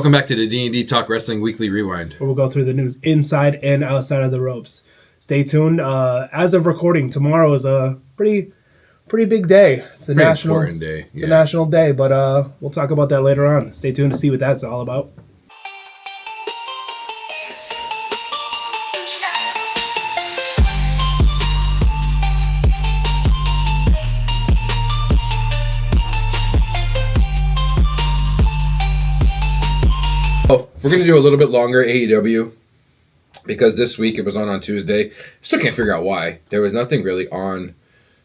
Welcome back to the D&D Talk Wrestling Weekly Rewind. Where we'll go through the news inside and outside of the ropes. Stay tuned. As of recording, tomorrow is a pretty big day. It's a national important day. It's a national day, but we'll talk about that later on. Stay tuned to see what that's all about. We're going to do a little bit longer AEW because this week it was on Tuesday. Still can't figure out why. There was nothing really on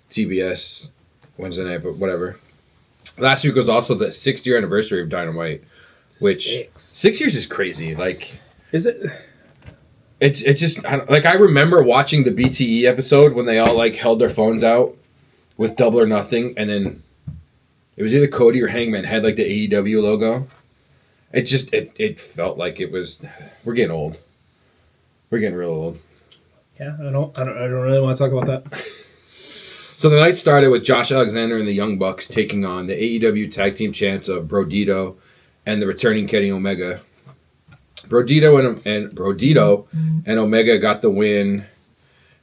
TBS Wednesday night, but whatever. Last week was also the 6th-year anniversary of Dynamite, which 6 years is crazy. Like, is it? It's just I remember watching the BTE episode when they all like held their phones out with Double or Nothing, and then it was either Cody or Hangman had like the AEW logo. It felt like it was. We're getting old. We're getting real old. Yeah, I don't really want to talk about that. So the night started with Josh Alexander and the Young Bucks taking on the AEW Tag Team Champs of Brodito and the returning Kenny Omega. Brodito and Omega got the win.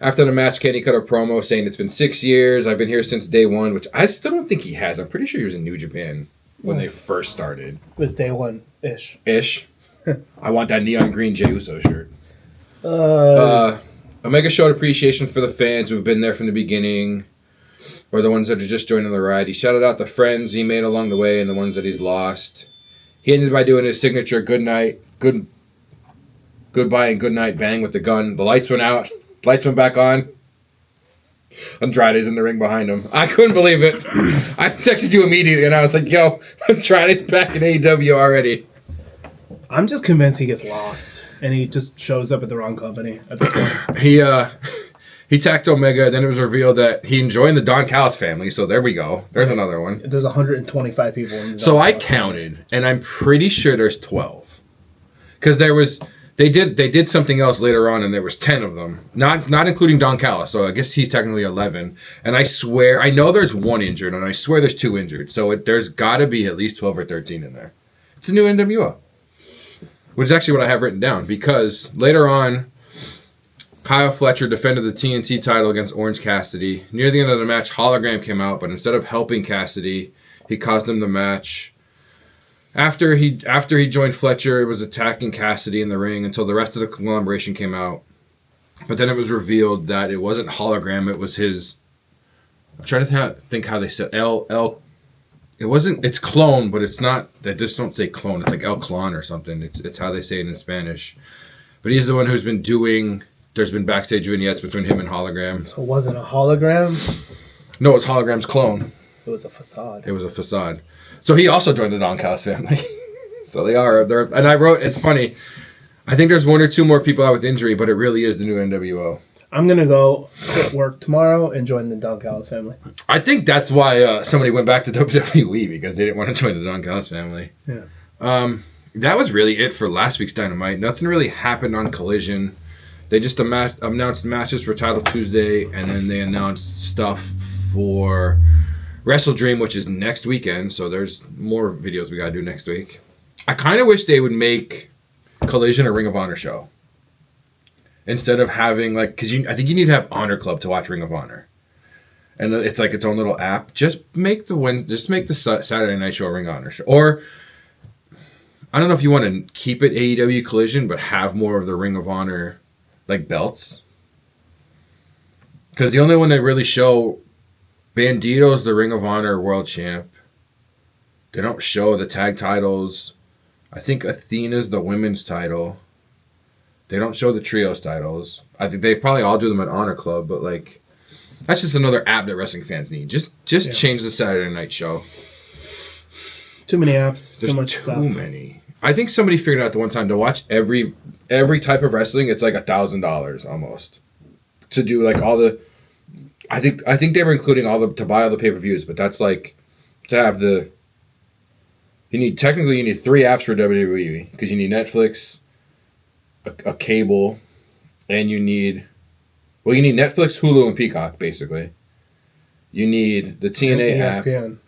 After the match, Kenny cut a promo saying it's been 6 years. I've been here since day one, which I still don't think he has. I'm pretty sure he was in New Japan when they first started. It was day one-ish. I want that neon green Jey Uso shirt. Omega showed appreciation for the fans who've been there from the beginning, or the ones that are just joining the ride. He shouted out the friends he made along the way and the ones that he's lost. He ended by doing his signature goodbye and good night bang with the gun. The lights went out. Lights went back on. Andrade's in the ring behind him. I couldn't believe it. I texted you immediately, and I was like, yo, Andrade's back in AEW already. I'm just convinced he gets lost, and he just shows up at the wrong company at this point. He tacked Omega, then it was revealed that he joined the Don Callis family, so there we go. There's another one. There's 125 people in the So I counted, and I'm pretty sure there's 12. Because They did something else later on, and there was 10 of them, not including Don Callis. So I guess he's technically 11. And I know there's one injured, and I swear there's 2 injured. So there's got to be at least 12 or 13 in there. It's a new NWO, which is actually what I have written down, because later on, Kyle Fletcher defended the TNT title against Orange Cassidy. Near the end of the match, Hologram came out, but instead of helping Cassidy, he cost him the match. After he joined Fletcher, it was attacking Cassidy in the ring until the rest of the conglomeration came out. But then it was revealed that it wasn't Hologram, it was his... I'm trying to think how they said... It's clone, but it's not... They just don't say clone. It's like El Clon or something. It's how they say it in Spanish. But he's the one who's been doing... There's been backstage vignettes between him and Hologram. So it wasn't a hologram? No, it's Hologram's clone. It was a facade. It was a facade. So he also joined the Don Callis family. So and I wrote, it's funny, I think there's 1 or 2 more people out with injury, but it really is the new NWO. I'm going to go quit work tomorrow and join the Don Callis family. I think that's why somebody went back to WWE, because they didn't want to join the Don Callis family. Yeah. That was really it for last week's Dynamite. Nothing really happened on Collision. They just announced matches for Title Tuesday, and then they announced stuff for Wrestle Dream, which is next weekend, so there's more videos we gotta do next week. I kind of wish they would make Collision a Ring of Honor show instead of having because I think you need to have Honor Club to watch Ring of Honor, and it's like its own little app. Just make the Saturday Night Show a Ring of Honor show, or I don't know if you want to keep it AEW Collision, but have more of the Ring of Honor belts, because the only one they really show. Bandito's the Ring of Honor World Champ. They don't show the tag titles. I think Athena's the women's title. They don't show the trios titles. I think they probably all do them at Honor Club, but that's just another app that wrestling fans need. Just change the Saturday Night Show. Too many apps. There's too much too stuff. many. I think somebody figured out the one time to watch every type of wrestling. It's like $1,000 almost to do all the. I think they were including to buy all the pay-per-views, but that's to have the. You need 3 apps for WWE, because you need Netflix, a cable, and you need Netflix, Hulu, and Peacock basically. You need the TNA app. ESPN.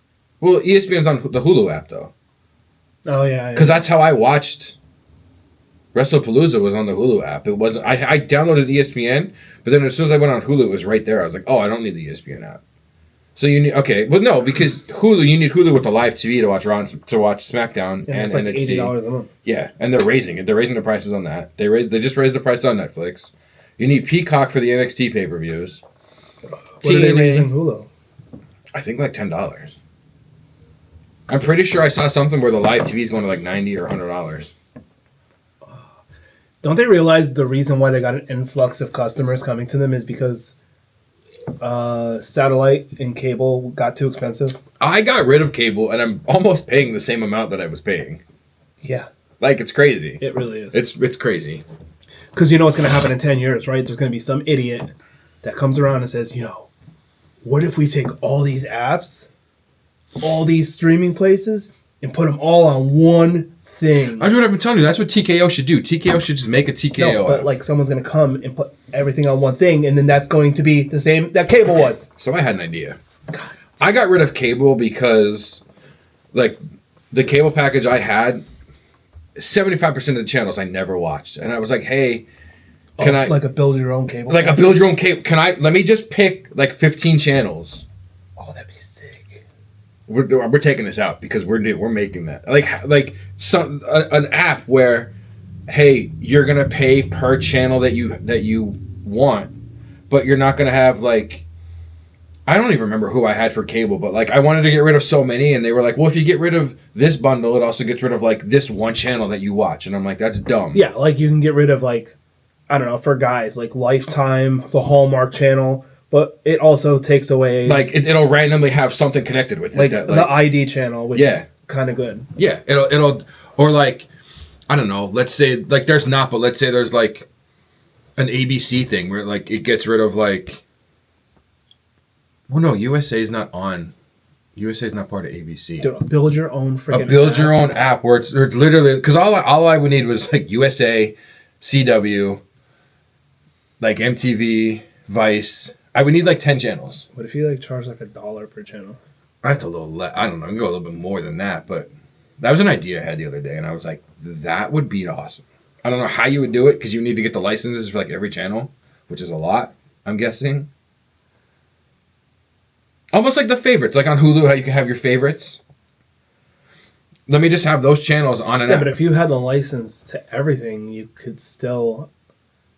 Well, ESPN's on the Hulu app, though. Oh yeah. Because that's how I watched WrestlePalooza, was on the Hulu app. It wasn't. I downloaded ESPN, but then as soon as I went on Hulu, it was right there. I was like, oh, I don't need the ESPN app. So you need well no, because Hulu, you need Hulu with the live TV to watch Raw and to watch SmackDown and it's like NXT. $80 a month. Yeah, and they're raising it. They're raising the prices on that. They just raised the price on Netflix. You need Peacock for the NXT pay-per-views. What are they raising Hulu? I think like $10. I'm pretty sure I saw something where the live TV is going to like $90 or $100. Don't they realize the reason why they got an influx of customers coming to them is because satellite and cable got too expensive? I got rid of cable, and I'm almost paying the same amount that I was paying. Yeah. Like, it's crazy. It really is. It's crazy. Because you know what's going to happen in 10 years, right? There's going to be some idiot that comes around and says, what if we take all these apps, all these streaming places, and put them all on one thing? That's what I've been telling you. That's what TKO should do. TKO should just make a TKO No, but app. like someone's going to come and put everything on one thing, and then that's going to be the same that cable was. So I had an idea. I got rid of cable because, like, the cable package I had, 75% of the channels I never watched. And I was like, hey, can I... Like a build your own cable? Like a build your own cable. Let me just pick like 15 channels. Oh, that'd be sick. We're taking this out because we're making that. Like an app where, hey, you're going to pay per channel that you want, but you're not going to have like... I don't even remember who I had for cable, but like I wanted to get rid of so many, and they were like, well, if you get rid of this bundle, it also gets rid of like this one channel that you watch. And I'm like, that's dumb. Yeah, like you can get rid of like, I don't know, for guys, like Lifetime, the Hallmark channel, but it also takes away... Like it'll randomly have something connected with it. Like that, the ID channel, which is kind of good. Yeah, it'll or like, I don't know, let's say like there's not, but let's say there's like an ABC thing where like it gets rid of like... Well, no, USA is not on. USA is not part of ABC. Dude, build your own freaking your own app where it's literally... Because all I would need was like USA, CW, like MTV, Vice. I would need like 10 channels. What if you like charge like $1 per channel? That's a little... I don't know. I can go a little bit more than that, but that was an idea I had the other day, and I was like, that would be awesome. I don't know how you would do it because you need to get the licenses for like every channel, which is a lot, I'm guessing. Almost like the favorites, like on Hulu, how you can have your favorites. Let me just have those channels on an app. But if you had the license to everything, you could still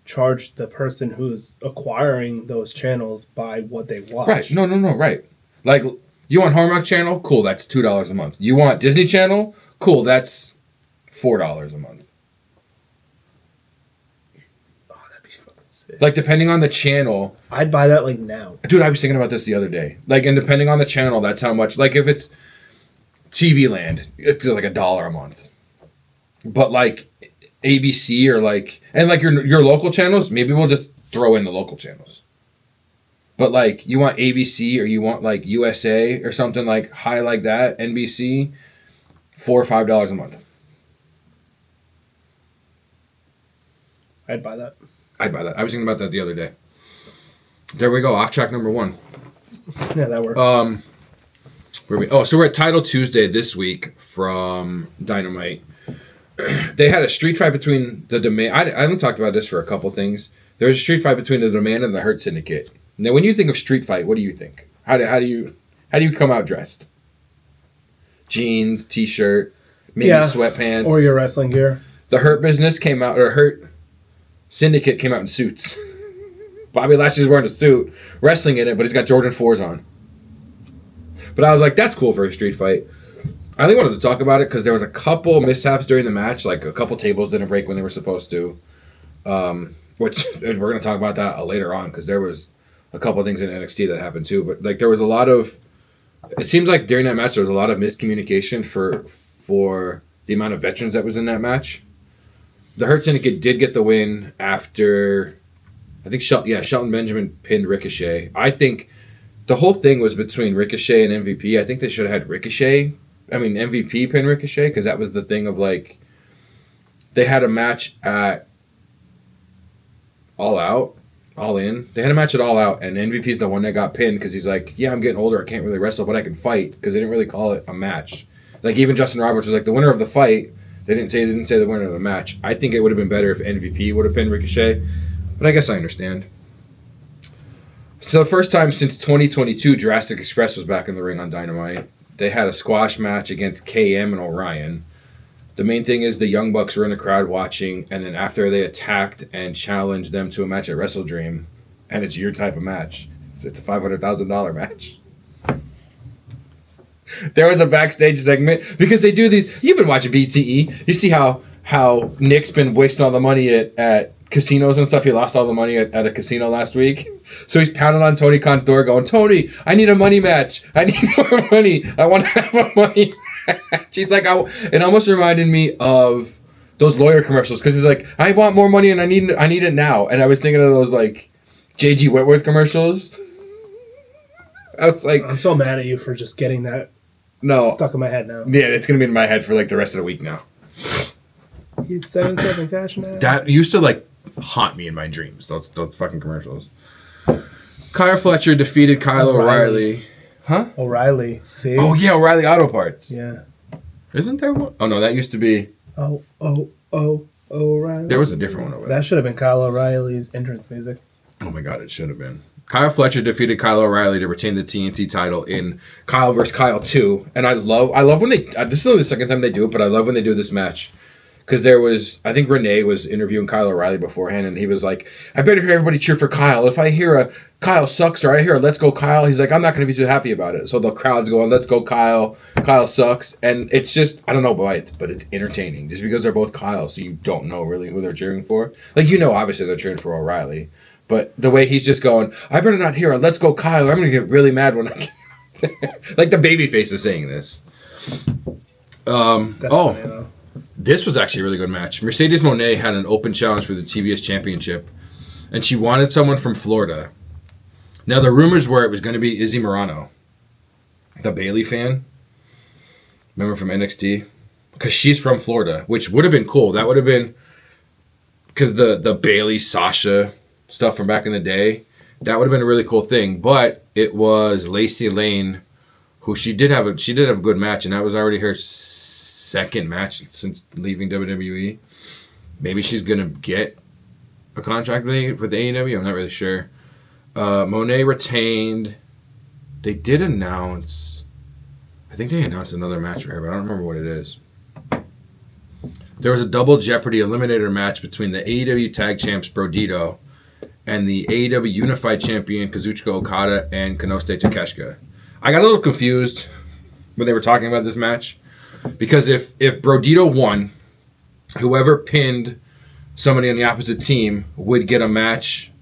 charge the person who's acquiring those channels by what they watch. Right. No, right. Like, you want Hallmark Channel? Cool, that's $2 a month. You want Disney Channel? Cool, that's $4 a month. Like, depending on the channel... I'd buy that, like, now. Dude, I was thinking about this the other day. Like, and depending on the channel, that's how much... Like, if it's TV Land, it's like $1 a month. But, like, ABC or, like... And, like, your local channels, maybe we'll just throw in the local channels. But, like, you want ABC or you want, like, USA or something, like, high like that, NBC, $4 or $5 a month. I'd buy that. I'd buy that. I was thinking about that the other day. There we go. Off track number 1. Yeah, that works. So we're at Title Tuesday this week from Dynamite. They had a street fight between the Demand. I haven't talked about this for a couple things. There was a street fight between the Demand and the Hurt Syndicate. Now, when you think of street fight, what do you think? How do you come out dressed? Jeans, t-shirt, maybe sweatpants, or your wrestling gear. The Hurt Business came out, or Hurt Syndicate came out in suits. Bobby Lashley's wearing a suit, wrestling in it, but he's got Jordan 4s on. But I was like, that's cool for a street fight. I only wanted to talk about it because there was a couple mishaps during the match, like a couple tables didn't break when they were supposed to. Which we're going to talk about that later on because there was a couple things in NXT that happened too. But like there was a lot of... It seems like during that match there was a lot of miscommunication for the amount of veterans that was in that match. The Hurt Syndicate did get the win after, I think Shelton Benjamin pinned Ricochet. I think the whole thing was between Ricochet and MVP. I think they should have had MVP pin Ricochet because that was the thing of like, they had a match at All In. They had a match at All Out, and MVP's the one that got pinned because he's like, yeah, I'm getting older, I can't really wrestle, but I can fight because they didn't really call it a match. Like even Justin Roberts was like the winner of the fight. They didn't say the winner of the match. I think it would have been better if MVP would have pinned Ricochet, but I guess I understand. So the first time since 2022, Jurassic Express was back in the ring on Dynamite. They had a squash match against KM and Orion. The main thing is the Young Bucks were in the crowd watching, and then after they attacked and challenged them to a match at Wrestle Dream, and it's your type of match. It's a $500,000 match. There was a backstage segment because they do these. You've been watching BTE. You see how Nick's been wasting all the money at casinos and stuff. He lost all the money at a casino last week. So he's pounding on Tony Khan's door going, Tony, I need a money match. I need more money. I want to have a money match. He's like, it almost reminded me of those lawyer commercials because he's like, I want more money and I need it now. And I was thinking of those like J.G. Whitworth commercials. I was like, I'm so mad at you for just getting that stuck in my head now. Yeah, it's going to be in my head for like the rest of the week now. He's 7-7 cash now. That used to like haunt me in my dreams, those fucking commercials. Kyle Fletcher defeated Kyle O'Reilly. Huh? O'Reilly. See? Oh, yeah, O'Reilly Auto Parts. Yeah. Isn't there one? Oh, no, that used to be... O'Reilly. There was a different one over there. That should have been Kyle O'Reilly's entrance music. Oh, my God, it should have been. Kyle Fletcher defeated Kyle O'Reilly to retain the TNT title in Kyle vs. Kyle 2. And I love when they... This is only the second time they do it, but I love when they do this match. Because there was, I think Renee was interviewing Kyle O'Reilly beforehand, and he was like, I better hear everybody cheer for Kyle. If I hear a Kyle sucks or I hear a let's go Kyle, he's like, I'm not going to be too happy about it. So the crowd's going, let's go Kyle. Kyle sucks. And it's just, I don't know why, but it's entertaining. Just because they're both Kyle, so you don't know really who they're cheering for. Like, obviously they're cheering for O'Reilly. But the way he's just going, I better not hear a let's go Kyle, or I'm going to get really mad when I get like the babyface is saying this. That's funny, though. This was actually a really good match. Mercedes Moné had an open challenge for the TBS Championship, and she wanted someone from Florida. Now, the rumors were it was going to be Izzy Morano, the Bayley fan. Remember from NXT? Because she's from Florida, which would have been cool. That would have been... Because the Bayley, Sasha stuff from back in the day, that would have been a really cool thing. But it was Lacey Lane, who she did have a good match, and that was already her second match since leaving WWE. Maybe she's gonna get a contract for the AEW. I'm not really sure. Monet retained. They did announce. I think they announced another match for her, but I don't remember what it is. There was a double Jeopardy eliminator match between the AEW Tag Champs Brodito and the AEW Unified Champion Kazuchika Okada and Konosuke Takeshita. I got a little confused when they were talking about this match. Because if Brodito won, whoever pinned somebody on the opposite team would get a match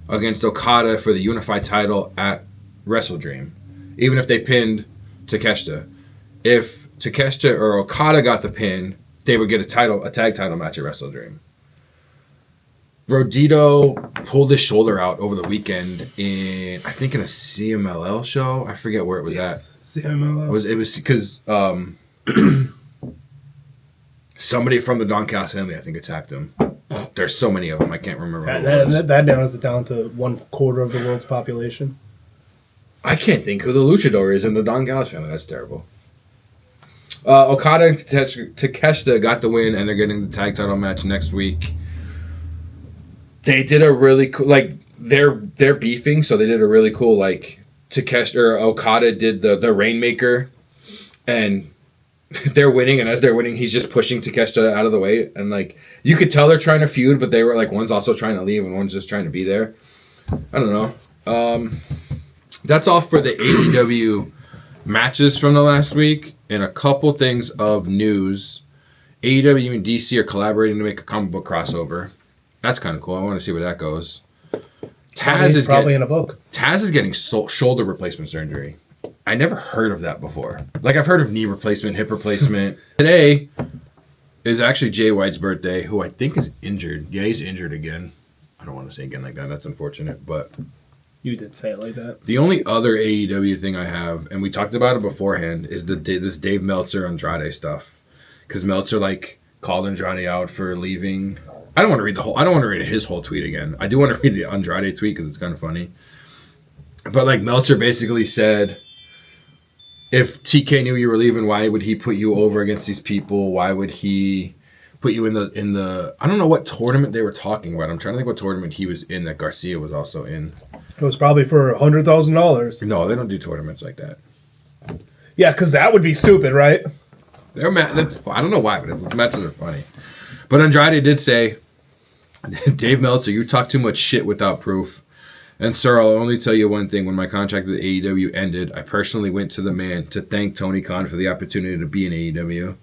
against Okada for the unified title at Wrestle Dream, even if they pinned Takeshita. If Takeshita or Okada got the pin, they would get a tag title match at Wrestle Dream. Brodito pulled his shoulder out over the weekend in a CMLL show. I forget where it was at. CMLL. It was because somebody from the Doncaster family, I think, attacked him. There's so many of them, I can't remember. That narrows it down to 1/4 of the world's population. I can't think who the luchador is in the Doncaster family. That's terrible. Okada and Takeshita got the win, and they're getting the tag title match next week. They did a really cool, like, they're beefing, so they did a really cool, like, Takeshita or Okada did the Rainmaker, and they're winning, and as they're winning, he's just pushing Takeshita out of the way, and like you could tell they're trying to feud, but they were like one's also trying to leave and one's just trying to be there. I don't know. That's all for the AEW matches from the last week, and a couple things of news. AEW and DC are collaborating to make a comic book crossover. That's kind of cool. I want to see where that goes. Taz is probably in a book. Taz is getting shoulder replacement surgery. I never heard of that before. Like, I've heard of knee replacement, hip replacement. Today is actually Jay White's birthday, who I think is injured. Yeah, he's injured again. I don't want to say again like that. That's unfortunate, but... You did say it like that. The only other AEW thing I have, and we talked about it beforehand, is this Dave Meltzer Andrade stuff. Because Meltzer, like, called Andrade out for leaving. I don't want to read his whole tweet again. I do want to read the Andrade tweet because it's kind of funny. But, like, Meltzer basically said... if TK knew you were leaving, why would he put you over against these people? Why would he put you in the I don't know what tournament they were talking about. I'm trying to think what tournament he was in that Garcia was also in. It was probably for $100,000. No, they don't do tournaments like that. Yeah, because that would be stupid, right? That's I don't know why, but the matches are funny. But Andrade did say, Dave Meltzer, you talk too much shit without proof. And sir, I'll only tell you one thing. When my contract with AEW ended, I personally went to the man to thank Tony Khan for the opportunity to be in AEW.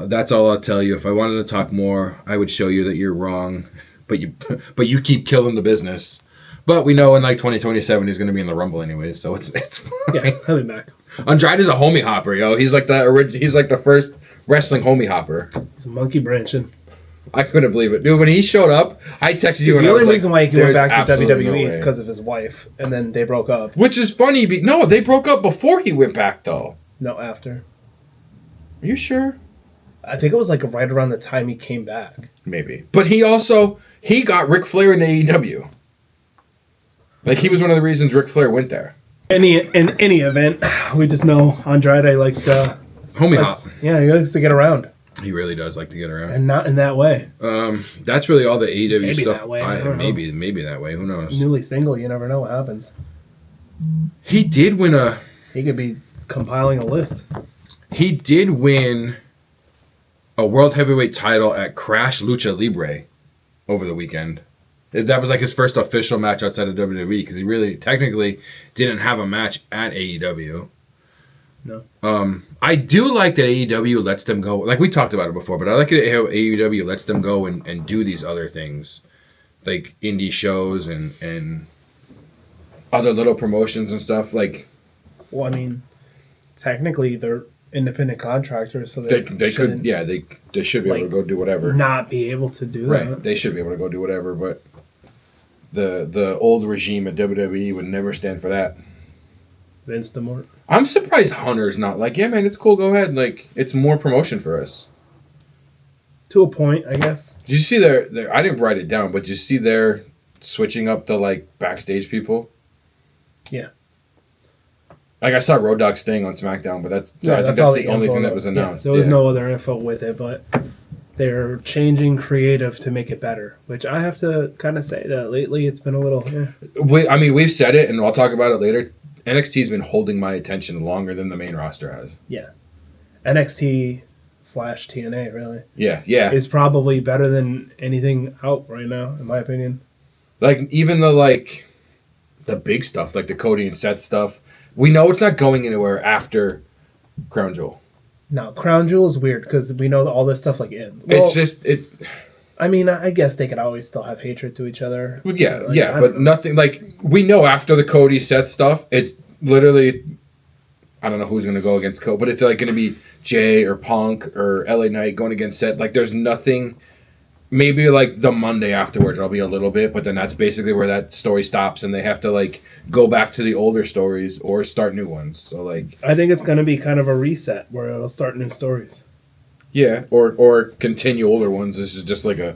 That's all I'll tell you. If I wanted to talk more, I would show you that you're wrong. But you keep killing the business. But we know in like 2027 he's going to be in the Rumble anyway, so it's fine. Yeah, he'll be back. Andrade is a homie hopper, yo. He's like the first wrestling homie hopper. He's a monkey branching. I couldn't believe it, dude. When he showed up, I texted you. The only reason why he went back to absolutely WWE no is because of his wife, and then they broke up. Which is funny. No, they broke up before he went back, though. No, after. Are you sure? I think it was like right around the time he came back. Maybe, but he got Ric Flair in AEW. Like he was one of the reasons Ric Flair went there. In any event, we just know Andrade likes to hop. Yeah, he likes to get around. He really does like to get around, and not in that way. That's really all the AEW maybe stuff. That way. Maybe that way. Who knows? Newly single, you never know what happens. He did win He could be compiling a list. He did win a world heavyweight title at Crash Lucha Libre over the weekend. That was like his first official match outside of WWE because he really technically didn't have a match at AEW. No. I do like that AEW lets them go. Like we talked about it before, but I like it how AEW lets them go and do these other things, like indie shows and other little promotions and stuff. Like, well, I mean, technically they're independent contractors, so they could they should be able to go do whatever. Not be able to do right. that. They should be able to go do whatever, but the old regime at WWE would never stand for that. Vince DeMort. I'm surprised Hunter's not like, yeah, man, it's cool, go ahead. Like, it's more promotion for us. To a point, I guess. Did you see their I didn't write it down, but did you see their switching up to, like, backstage people? Yeah. Like, I saw Road Dogg staying on SmackDown, but I think that's the only thing that was announced. Yeah, there was no other info with it, but they're changing creative to make it better, which I have to kind of say that lately it's been a little... We've said it, and I'll talk about it later. NXT's been holding my attention longer than the main roster has. Yeah. NXT/TNA, really. Yeah. Is probably better than anything out right now, in my opinion. Like, even the big stuff, like the Cody and Seth stuff, we know it's not going anywhere after Crown Jewel. No, Crown Jewel is weird because we know that all this stuff, like, ends. Well, it's just... I mean, I guess they could always still have hatred to each other. Yeah, but nothing like we know after the Cody Seth stuff. It's literally, I don't know who's going to go against Cody, but it's like going to be Jay or Punk or LA Knight going against Seth. Like, there's nothing. Maybe like the Monday afterwards, it'll be a little bit, but then that's basically where that story stops, and they have to like go back to the older stories or start new ones. So like, I think it's going to be kind of a reset where it'll start new stories. Yeah, or continue older ones. This is just like a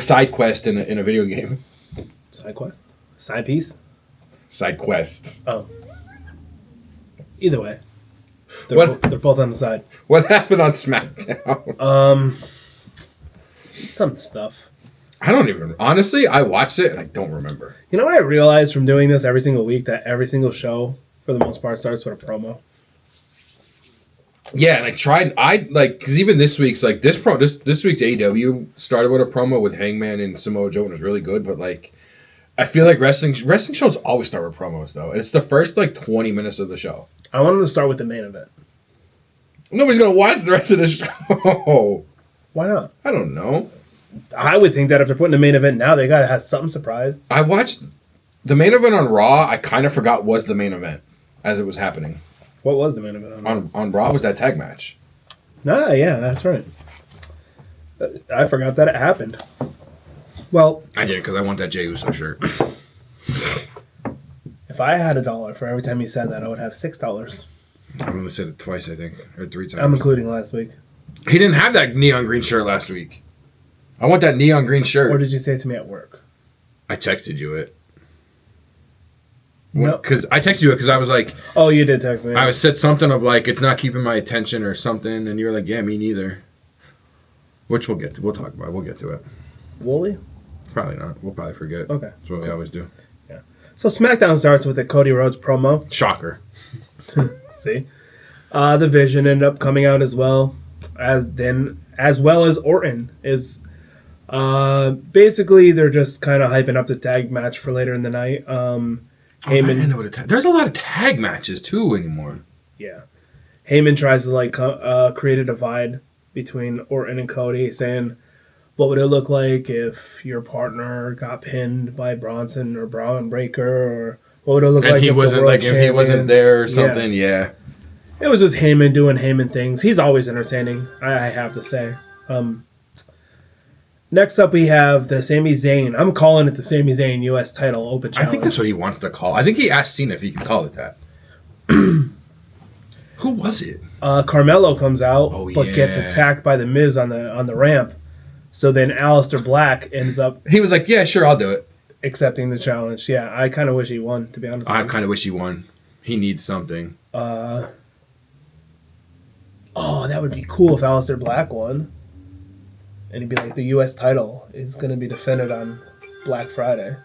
side quest in a video game. Side quest? Side piece? Side quest. Oh. Either way. They're both on the side. What happened on SmackDown? Some stuff. I don't even... Honestly, I watched it and I don't remember. You know what I realized from doing this every single week? That every single show, for the most part, starts with a promo. Yeah, and because even this week's, like, this week's AEW started with a promo with Hangman and Samoa Joe, and it was really good, but, like, I feel like wrestling shows always start with promos, though. And it's the first, like, 20 minutes of the show. I wanted to start with the main event. Nobody's going to watch the rest of the show. Why not? I don't know. I would think that if they're putting the main event now, they got to have something surprised. I watched the main event on Raw. I kind of forgot was the main event as it was happening. What was the main event on Raw? Was that tag match? Ah, yeah, that's right. I forgot that it happened. Well, I did because I want that Jey Uso shirt. If I had $1 for every time you said that, I would have $6. I only said it twice, I think, or 3 times. I'm including last week. He didn't have that neon green shirt last week. I want that neon green shirt. Or did you say it to me at work? I texted you it. No. Because I texted you because I was like, Oh, you did text me. I said something of like, it's not keeping my attention or something, and you were like, yeah, me neither. Which we'll get to. We'll talk about it. We'll get to it. Will we? Probably not. We'll probably forget. Okay. That's what we always do. Yeah. So SmackDown starts with a Cody Rhodes promo. Shocker. See? The Vision ended up coming out as well as Orton is. Basically, they're just kind of hyping up the tag match for later in the night. Heyman, There's a lot of tag matches too anymore. yeah, Heyman tries to create a divide between Orton and Cody, saying, "What would it look like if your partner got pinned by Bronson or Braun Breaker, or what would it look like if he wasn't there or something?" Yeah. It was just Heyman doing Heyman things. He's always entertaining, I have to say. Next up, we have the Sami Zayn. I'm calling it the Sami Zayn U.S. title open challenge. I think that's what he wants to call. I think he asked Cena if he could call it that. Who was it? Carmelo comes out, but yeah. gets attacked by the Miz on the ramp. So then Aleister Black ends up. He was like, "Yeah, sure, I'll do it." Accepting the challenge. Yeah, I kind of wish he won, to be honest. I kind of wish he won. He needs something. That would be cool if Aleister Black won. And he'd be like, the U.S. title is going to be defended on Black Friday.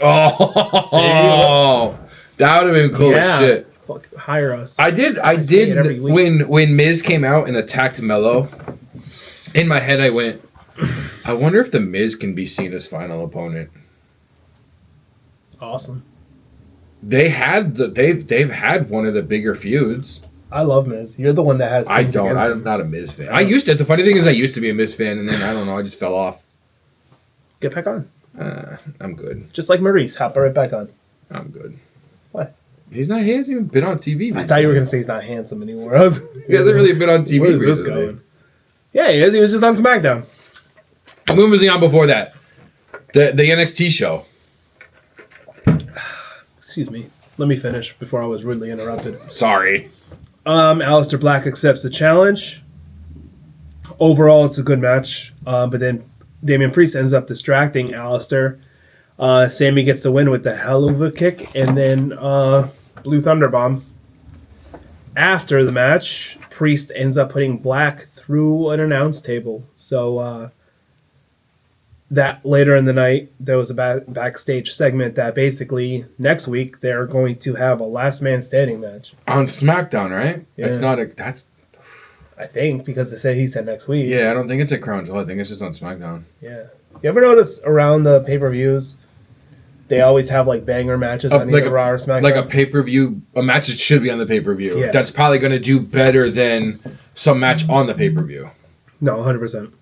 Oh, that would have been cool as shit. Fuck, hire us. I did when Miz came out and attacked Mello. In my head, I went, I wonder if the Miz can be Cena's final opponent. Awesome. They've had one of the bigger feuds. I love Miz. You're the one that has. I don't. I'm not a Miz fan. I used to. The funny thing is, I used to be a Miz fan, and then I don't know. I just fell off. Get back on. I'm good. Just like Maurice, hop right back on. I'm good. What? He hasn't even been on TV recently. I thought you were gonna say he's not handsome anymore. He hasn't really been on TV Where is recently. this going? Yeah, he is. He was just on SmackDown. And when was he on before that? The NXT show. Excuse me. Let me finish before I was rudely interrupted. Sorry. Aleister Black accepts the challenge. Overall, it's a good match. But then Damian Priest ends up distracting Aleister. Sammy gets the win with the hell of a kick and then Blue Thunder Bomb. After the match, Priest ends up putting Black through an announce table. So that later in the night, there was a backstage segment that basically next week they're going to have a last man standing match On SmackDown, right? Yeah. It's not that's. I think because he said next week. Yeah, I don't think it's at Crown Jewel. I think it's just on SmackDown. Yeah. You ever notice around the pay-per-views, they always have like banger matches on either Raw or SmackDown? Like a pay-per-view, a match that should be on the pay-per-view. Yeah. That's probably going to do better than some match on the pay-per-view. No, 100%.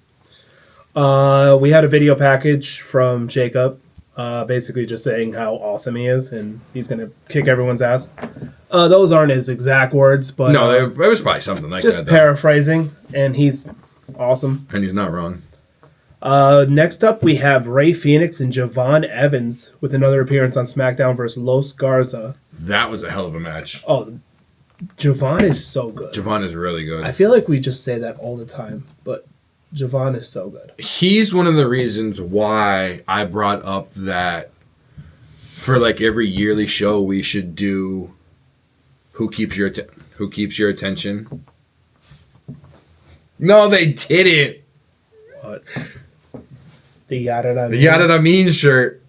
We had a video package from Jacob, basically just saying how awesome he is, and he's going to kick everyone's ass. Those aren't his exact words, but No, it was probably something like just that. paraphrasing, and he's awesome. And he's not wrong. Next up, we have Rey Fenix and Javon Evans with another appearance on SmackDown versus Los Garza. That was a hell of a match. Oh, Javon is so good. Javon is really good. I feel like we just say that all the time, but Javon is so good. He's one of the reasons why I brought up that for like every yearly show we should do Who Keeps Your Attention. No, they didn't. What? The Yada The Yada Da Mean shirt.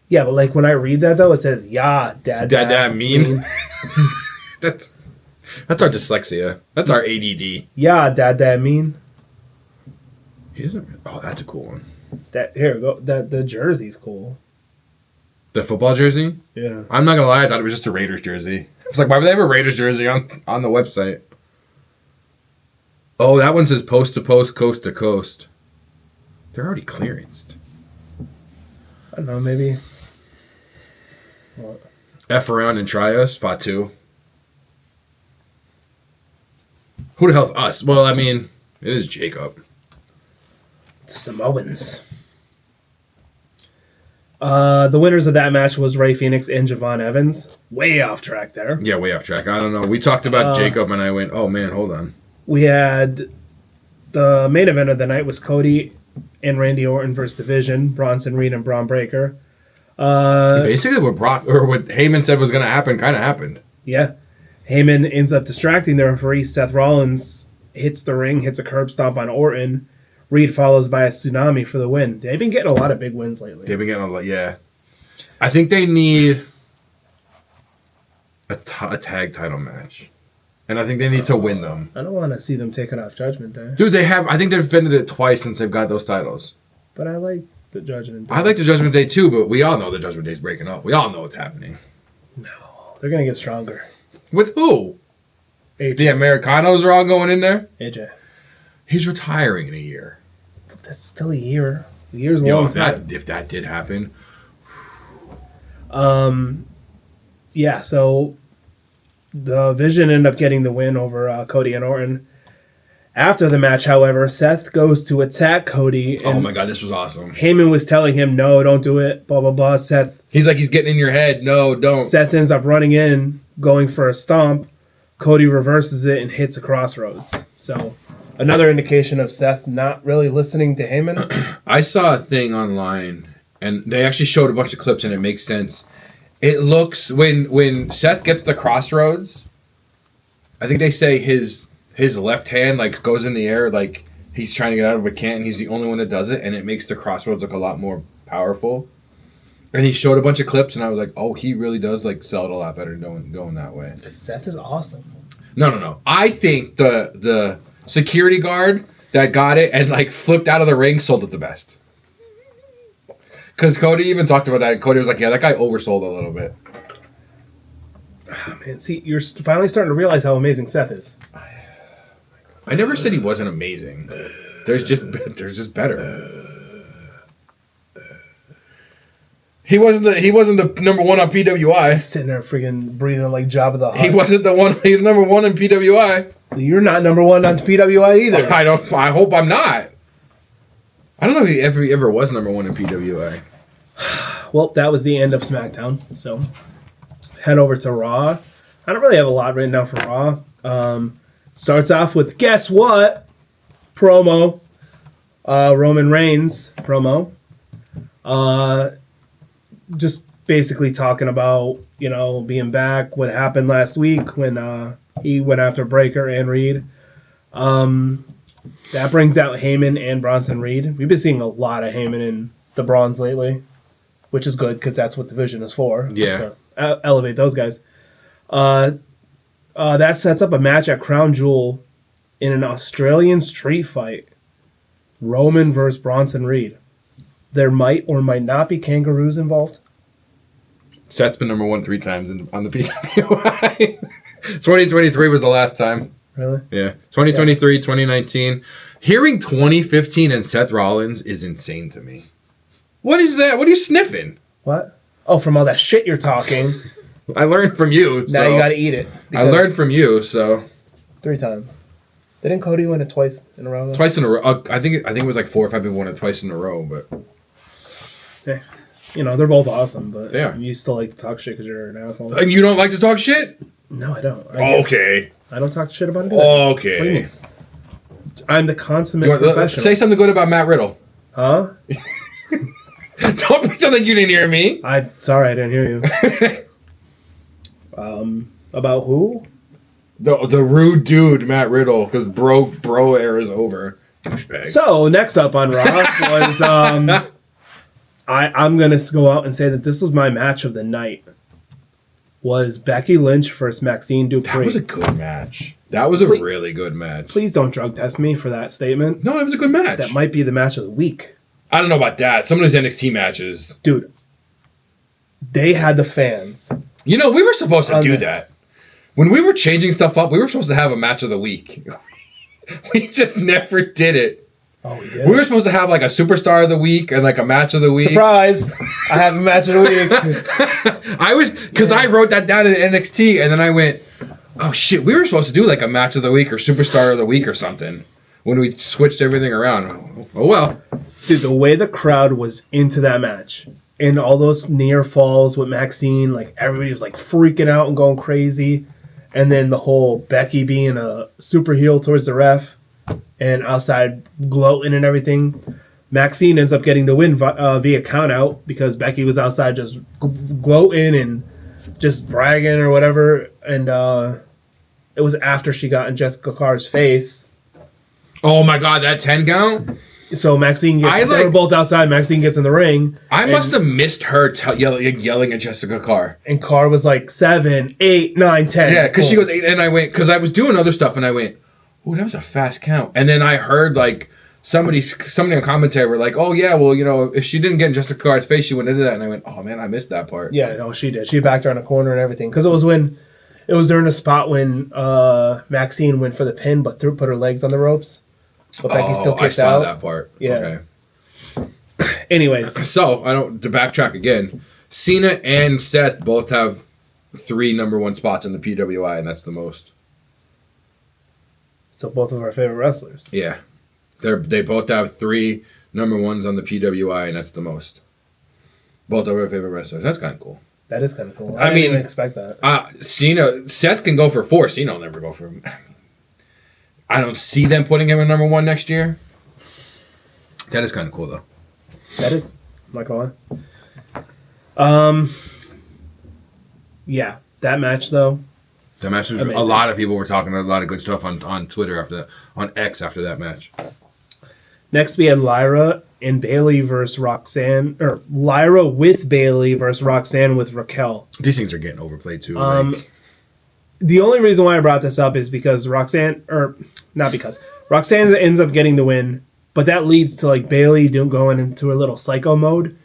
Yeah, but like when I read that though, it says "Ya Dad Mean." That's our dyslexia. That's our ADD. Ya Dad Mean. Oh, that's a cool one. That here we go. That the jersey's cool. The football jersey? Yeah. I'm not gonna lie, I thought it was just a Raiders jersey. It's like, why would they have a Raiders jersey on the website? Oh, that one says post to post, coast to coast. They're already clearanced. I don't know, maybe. What? F around and try us, Fatu. Who the hell's us? Well, I mean, it is Jacob. The Samoans. The winners of that match was Rey Fenix and Javon Evans. Way off track there. Yeah, way off track. I don't know. We talked about Jacob, and I went, oh man, hold on. We had the main event of the night was Cody and Randy Orton versus Division, Bronson Reed and Braun Breaker. Basically, what Heyman said was going to happen kind of happened. Yeah. Heyman ends up distracting the referee. Seth Rollins hits the ring, hits a curb stomp on Orton. Reed follows by a tsunami for the win. They've been getting a lot of big wins lately. They've been getting a lot, yeah. I think they need a tag title match. And I think they need to win them. I don't want to see them taking off Judgment Day. Dude, I think they've defended it twice since they've got those titles. But I like the Judgment Day. I like the Judgment Day too, but we all know the Judgment Day's breaking up. We all know what's happening. No. They're going to get stronger. With who? AJ. The Americanos are all going in there? AJ. He's retiring in a year. But that's still a year. A year's long time. If that did happen. Yeah, so the Vision ended up getting the win over Cody and Orton. After the match, however, Seth goes to attack Cody. And oh my God, this was awesome. Heyman was telling him, no, don't do it, blah, blah, blah. He's like, he's getting in your head. No, don't. Seth ends up running in, going for a stomp. Cody reverses it and hits a crossroads. So another indication of Seth not really listening to Heyman. I saw a thing online, and they actually showed a bunch of clips, and it makes sense. It looks, when Seth gets the crossroads, I think they say his left hand like goes in the air like he's trying to get out of it, but can't, and he's the only one that does it, and it makes the crossroads look a lot more powerful. And he showed a bunch of clips, and I was like, oh, he really does like sell it a lot better going that way. Seth is awesome. No. I think the security guard that got it and like flipped out of the ring sold it the best. Because Cody even talked about that. Cody was like, yeah, that guy oversold a little bit. Oh, man, see, you're finally starting to realize how amazing Seth is. I never said he wasn't amazing. There's just better. He wasn't the number one on PWI. Sitting there freaking breathing like Jabba the Hutt. He wasn't the one. He's number one in PWI. You're not number one on PWI either. I hope I'm not. I don't know if he ever was number one in PWI. Well, that was the end of SmackDown. So head over to Raw. I don't really have a lot written down for Raw. Starts off with, guess what? Promo. Roman Reigns promo. Just basically talking about, being back, what happened last week when he went after Breaker and Reed. That brings out Heyman and Bronson Reed. We've been seeing a lot of Heyman and the Bronze lately, which is good because that's what the Vision is for. Yeah. To elevate those guys. That sets up a match at Crown Jewel in an Australian street fight. Roman versus Bronson Reed. There might or might not be kangaroos involved. Seth's been number one 3 times on the PWI. 2023 was the last time. Really? Yeah. 2023, 2019. Hearing 2015 and Seth Rollins is insane to me. What is that? What are you sniffing? What? Oh, from all that shit you're talking. I learned from you. Now you gotta eat it. I learned from you, so. 3 times. Didn't Cody win it twice in a row? Though? Twice in a row. I think it was like 4 or 5 people won it twice in a row, but. Yeah. They're both awesome, but yeah. You still like to talk shit because you're an asshole. And you don't like to talk shit? No, I don't. Okay. I don't talk shit about it. Okay. What do you mean? I'm the consummate professional. Say something good about Matt Riddle. Huh? Don't pretend like you didn't hear me. Sorry, I didn't hear you. About who? The rude dude, Matt Riddle, because bro era is over. Douchebag. So next up on Raw was I'm gonna go out and say that this was my match of the night. Was Becky Lynch versus Maxine Dupree. That was a good match. That was a really good match. Please don't drug test me for that statement. No, it was a good match. That might be the match of the week. I don't know about that. Some of those NXT matches. Dude, they had the fans. We were supposed to do that. When we were changing stuff up, we were supposed to have a match of the week. We just never did it. Oh, we did? We were supposed to have like a superstar of the week and like a match of the week. Surprise! I have a match of the week. Because I wrote that down in NXT and then I went, oh shit, we were supposed to do like a match of the week or superstar of the week or something when we switched everything around. Oh well. Dude, the way the crowd was into that match and all those near falls with Maxine, like everybody was like freaking out and going crazy. And then the whole Becky being a super heel towards the ref and outside gloating and everything. Maxine ends up getting the win via count out because Becky was outside just gloating and just bragging or whatever. And it was after she got in Jessica Carr's face. Oh my God, that 10 count? So Maxine, they were both outside. Maxine gets in the ring. I must have missed her yelling at Jessica Carr. And Carr was like 7, 8, 9, 10. Yeah, because she goes 8, and I went, because I was doing other stuff, and I went, oh, that was a fast count. And then I heard like somebody on commentary were like, oh yeah, well, if she didn't get in Jessica Carr's face, she wouldn't have did that. And I went, oh man, I missed that part. Yeah, no, she did. She backed her in a corner and everything. Because it was during the spot when Maxine went for the pin, but put her legs on the ropes. But Becky still kicked out. I saw that part. Yeah. Okay. Anyways. So, to backtrack again, Cena and Seth both have 3 number 1 spots in the PWI, and that's the most. So both of our favorite wrestlers. Yeah. They both have 3 number 1s on the PWI, and that's the most. Both of our favorite wrestlers. That's kind of cool. That is kind of cool. I didn't even expect that. Seth can go for 4. Cena will never go for him. I don't see them putting him in number 1 next year. That is kind of cool, though. That is. I'm not going to lie. Yeah, that match, though. That match was amazing. A lot of people were talking a lot of good stuff on Twitter after that, on X after that match. Next, we had Lyra and Bayley versus Roxanne, or Lyra with Bayley versus Roxanne with Raquel. These things are getting overplayed, too. The only reason why I brought this up is because Roxanne ends up getting the win, but that leads to like Bayley going into a little psycho mode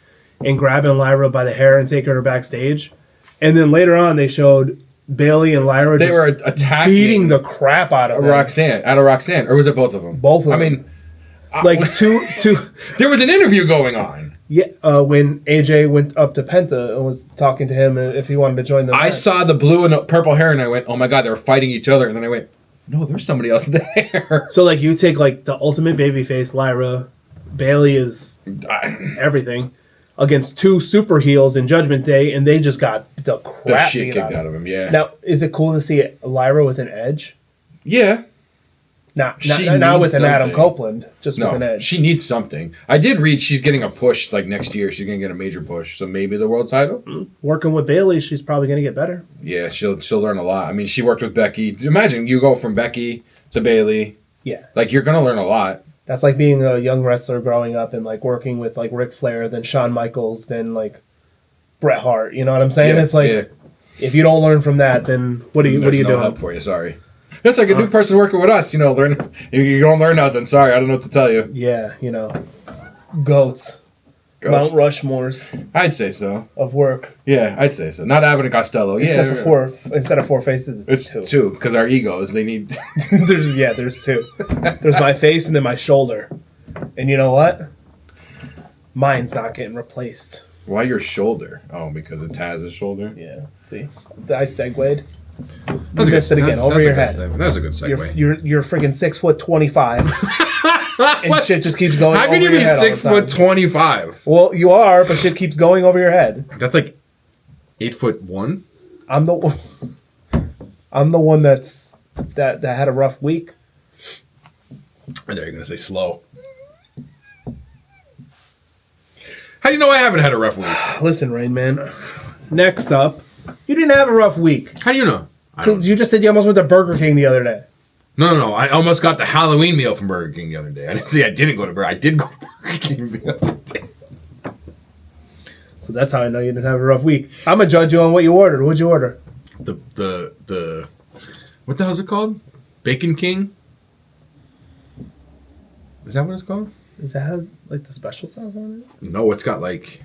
and grabbing Lyra by the hair and taking her backstage. And then later on, they showed Bayley and Lyra they were attacking, beating the crap out of Roxanne, or was it both of them? Both of them. I mean, like two. There was an interview going on. Yeah, when AJ went up to Penta and was talking to him if he wanted to join them. I saw the blue and purple hair and I went, oh my God, they were fighting each other. And then I went, no, there's somebody else there. So like you take like the ultimate babyface, Lyra, Bayley is everything, against 2 super heels in Judgment Day, and they just got the crap shit kicked out of them, yeah. Now, is it cool to see Lyra with an edge? Yeah. Not with an Adam Copeland, just with an edge. She needs something. I did read she's getting a push like next year. She's going to get a major push. So maybe the world title? Working with Bayley, she's probably going to get better. Yeah, she'll learn a lot. I mean, she worked with Becky. Imagine you go from Becky to Bayley. Yeah. Like, you're going to learn a lot. That's like being a young wrestler growing up and like working with like Ric Flair, then Shawn Michaels, then like Bret Hart. You know what I'm saying? It's like if you don't learn from that, then what are you doing? Help for you, sorry. That's like a new person working with us, you don't learn nothing. Sorry, I don't know what to tell you. Yeah, goats. Mount Rushmores. I'd say so. Of work. Yeah, I'd say so. Not Abbott and Costello. Except for instead of 4 faces, it's 2. 2, because our egos, they need... there's 2. There's my face and then my shoulder. And you know what? Mine's not getting replaced. Why your shoulder? Oh, because of Taz's shoulder? Yeah, see? I segued. That's missed it again over your head. That was a good segue. You're freaking 6'25", and shit just keeps going. How can you be 6'25"? Well, you are, but shit keeps going over your head. That's like 8'1". I'm the one that had a rough week. I know you're gonna say slow. How do you know I haven't had a rough week? Listen, Rain Man. Next up. You didn't have a rough week. How do you know? Because you just said you almost went to Burger King the other day. No. I almost got the Halloween meal from Burger King the other day. I didn't say I didn't go to Burger. I did go to Burger King the other day. So that's how I know you didn't have a rough week. I'm gonna judge you on what you ordered. What'd you order? The what the hell is it called? Bacon King? Is that what it's called? Does that have like the special sauce on it? No, it's got like...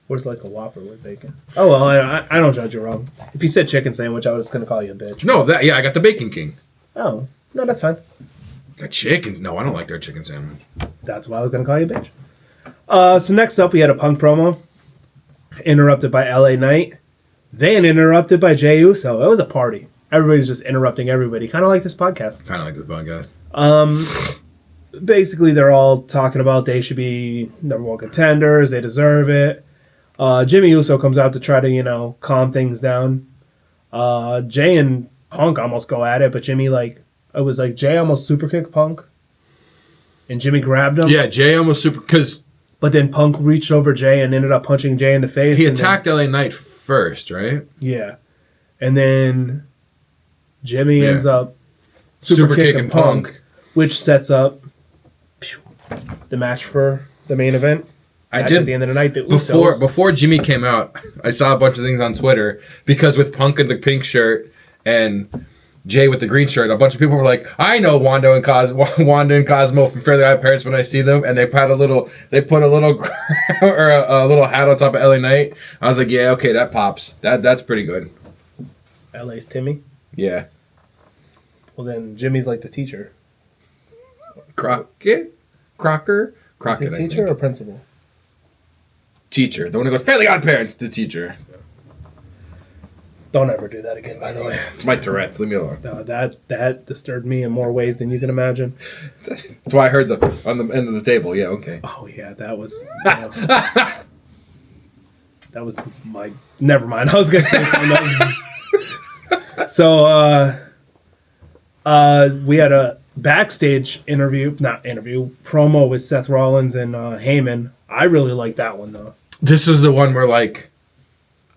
Where's like a Whopper with bacon? Oh, well, I don't judge you wrong. If you said chicken sandwich, I was going to call you a bitch. No, I got the Bacon King. Oh, no, that's fine. Got chicken? No, I don't like their chicken sandwich. That's why I was going to call you a bitch. So next up, we had a Punk promo. Interrupted by LA Knight. Then interrupted by Jey Uso. It was a party. Everybody's just interrupting everybody. Kind of like this podcast. Basically, they're all talking about they should be number 1 contenders. They deserve it. Jimmy Uso comes out to try to, calm things down. Jay and Punk almost go at it, but Jimmy, Jay almost super kicked Punk. and Jimmy grabbed him. Yeah, Jay almost because But then Punk reached over Jay and ended up punching Jay in the face. he attacked LA Knight first, right? Yeah. And then Jimmy ends up super kicking Punk, which sets up the match for the main event. At the end of the night. Before Jimmy came out, I saw a bunch of things on Twitter because with Punk in the pink shirt and Jay with the green shirt, a bunch of people were like, "I know Wanda and Cosmo from Fairly Odd Parents when I see them," and they put a little or a little hat on top of LA Knight. I was like, "Yeah, okay, that pops. That's pretty good." LA's Timmy. Yeah. Well, then Jimmy's like the teacher. Crockett. Is he a teacher or principal? Teacher. The one who goes, Fairly Odd Parents, the teacher. Don't ever do that again, by the way. It's my Tourette's. Leave me alone. No, that disturbed me in more ways than you can imagine. That's why I heard on the end of the table. Yeah, okay. Oh, yeah, that was... that was my... Never mind. I was going to say something else. So, we had a backstage promo with Seth Rollins and Heyman. I really like that one, though. This is the one where, like,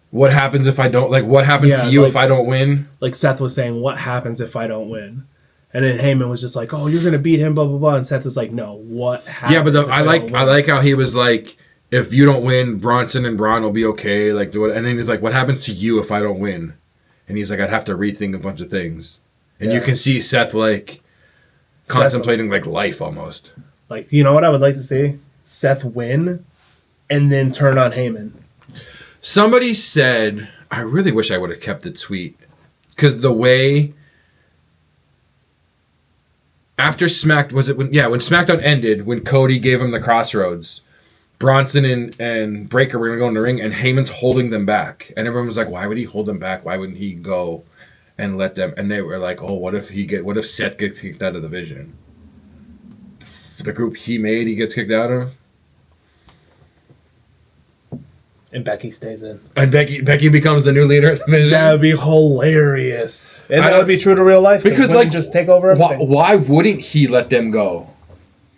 what happens if I don't, like, what happens to you if I don't win? Like Seth was saying, what happens if I don't win? And then Heyman was just like, oh, you're going to beat him, blah, blah, blah. And Seth is like, no, what happens? Yeah, but I like how he was like, if you don't win, Bronson and Braun will be okay. Like, and then he's like, what happens to you if I don't win? And he's like, I'd have to rethink a bunch of things. And you can see Seth, like, contemplating, like, life almost. Like, you know what I would like to see? Seth win and then turn on Heyman. Somebody said, I really wish I would have kept the tweet. Because the way... After when SmackDown ended, when Cody gave him the crossroads, Bronson and Breaker were going to go in the ring, and Heyman's holding them back. And everyone was like, why would he hold them back? Why wouldn't he go and let them? And they were like, oh, what if Seth gets kicked out of the Vision? The group he made, he gets kicked out of? And Becky stays in. And Becky becomes the new leader of the Vision? That would be hilarious. And that would be true to real life. Because, like, just take over everything. Why wouldn't he let them go?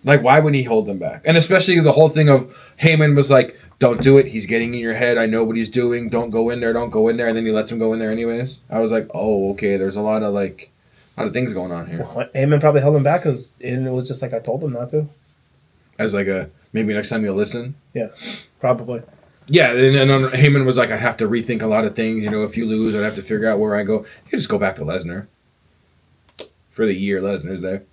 Like, why wouldn't he hold them back? And especially the whole thing of Heyman was like, don't do it. He's getting in your head. I know what he's doing. Don't go in there. Don't go in there. And then he lets him go in there anyways. I was like, oh, okay. There's a lot of things going on here. Well, Heyman probably held him back and it was just like I told him not to. As like maybe next time you'll listen? Yeah, probably. Yeah, and Heyman was like, I have to rethink a lot of things. You know, if you lose, I'd have to figure out where I go. You can just go back to Lesnar. For the year Lesnar's there.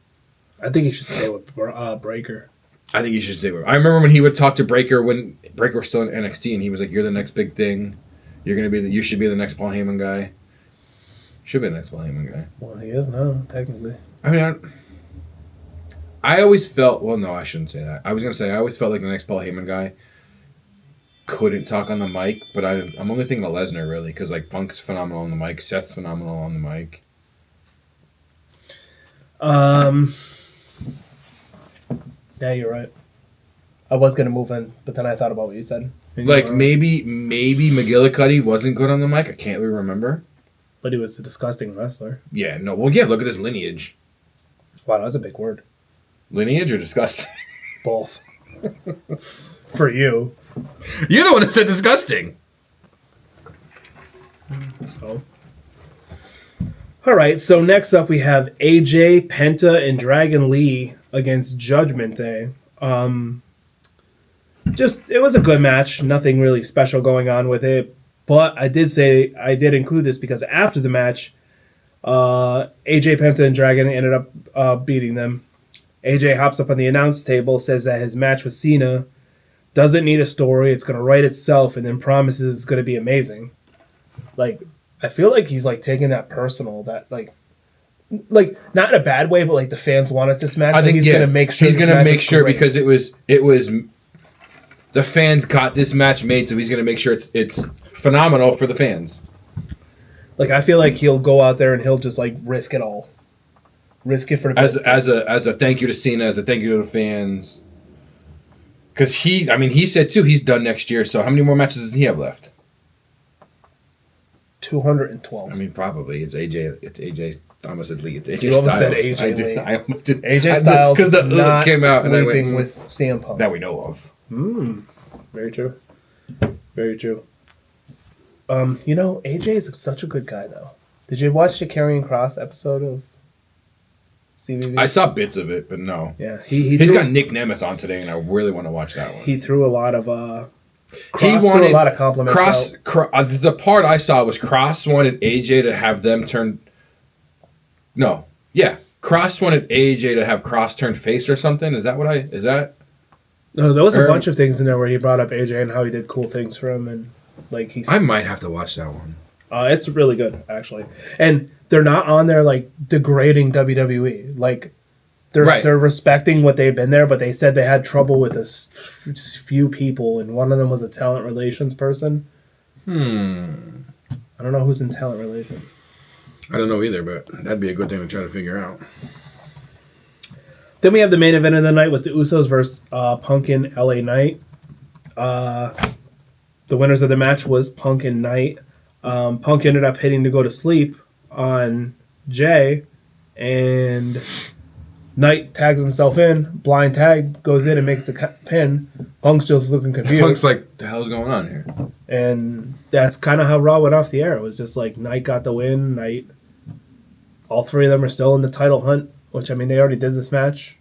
I think he should stay with Breaker. I think he should stay with... I remember when he would talk to Breaker when Breaker was still in NXT, and he was like, you're the next big thing. You should be the next Paul Heyman guy. Should be the next Paul Heyman guy. Well, he is now, technically. I mean, I always felt... Well, no, I shouldn't say that. I was going to say, I always felt like the next Paul Heyman guy couldn't talk on the mic, but I'm only thinking of Lesnar, really, because, like, Punk's phenomenal on the mic, Seth's phenomenal on the mic. Yeah, you're right. I was going to move in, but then I thought about what you said. Like, maybe McGillicuddy wasn't good on the mic. I can't really remember. But he was a disgusting wrestler. Yeah, no. Well, yeah, look at his lineage. Wow, that's a big word. Lineage or disgusting? Both. For you. You're the one that said disgusting. So. All right, so next up we have AJ, Penta, and Dragon Lee against Judgment Day. It was a good match. Nothing really special going on with it. But I did include this because after the match, AJ, Penta, and Dragon ended up beating them. AJ hops up on the announce table, says that his match with Cena doesn't need a story. It's going to write itself, and then promises it's going to be amazing. Like, I feel like he's, like, taking that personal, that, like, not in a bad way, but, like, the fans wanted this match. I think he's going to make sure. He's going to make sure because it was the fans got this match made, so he's going to make sure it's phenomenal for the fans. Like, I feel like he'll go out there and he'll just, like, risk it all. Risk it for the as a thank you to Cena, as a thank you to the fans. Because he said too he's done next year. So how many more matches does he have left? 212. I mean, probably it's AJ I almost said Lee. It's AJ You almost said Styles. AJ Lee. I almost did. AJ Styles because the not came out and I sleeping went with CM Punk. that we know of. Very true. Very true. AJ is such a good guy, though. Did you watch the Karrion Kross episode of CVV? I saw bits of it, but no. Yeah, He's got Nick Nemeth on today, and I really want to watch that one. He threw a lot of He wanted a lot of compliments. The part I saw was Kross wanted AJ to have them turn. No, yeah, Kross wanted AJ to have Kross turn face or something. Is that? No, there was a bunch of things in there where he brought up AJ and how he did cool things for him, and I might have to watch that one. It's really good, actually, and they're not on there like degrading WWE. Like they're respecting what they've been there, but they said they had trouble with a few people, and one of them was a talent relations person. I don't know who's in talent relations. I don't know either, but that'd be a good thing to try to figure out. Then we have the main event of the night was the Usos versus Punk and LA Knight. The winners of the match was Punk and Knight. Punk ended up hitting to go to sleep on Jay, and Knight tags himself in. Blind tag goes in and makes the pin. Punk's just looking confused. Punk's like, the hell's going on here? And that's kind of how Raw went off the air. It was just like Knight got the win. Knight. All three of them are still in the title hunt, which, I mean, they already did this match.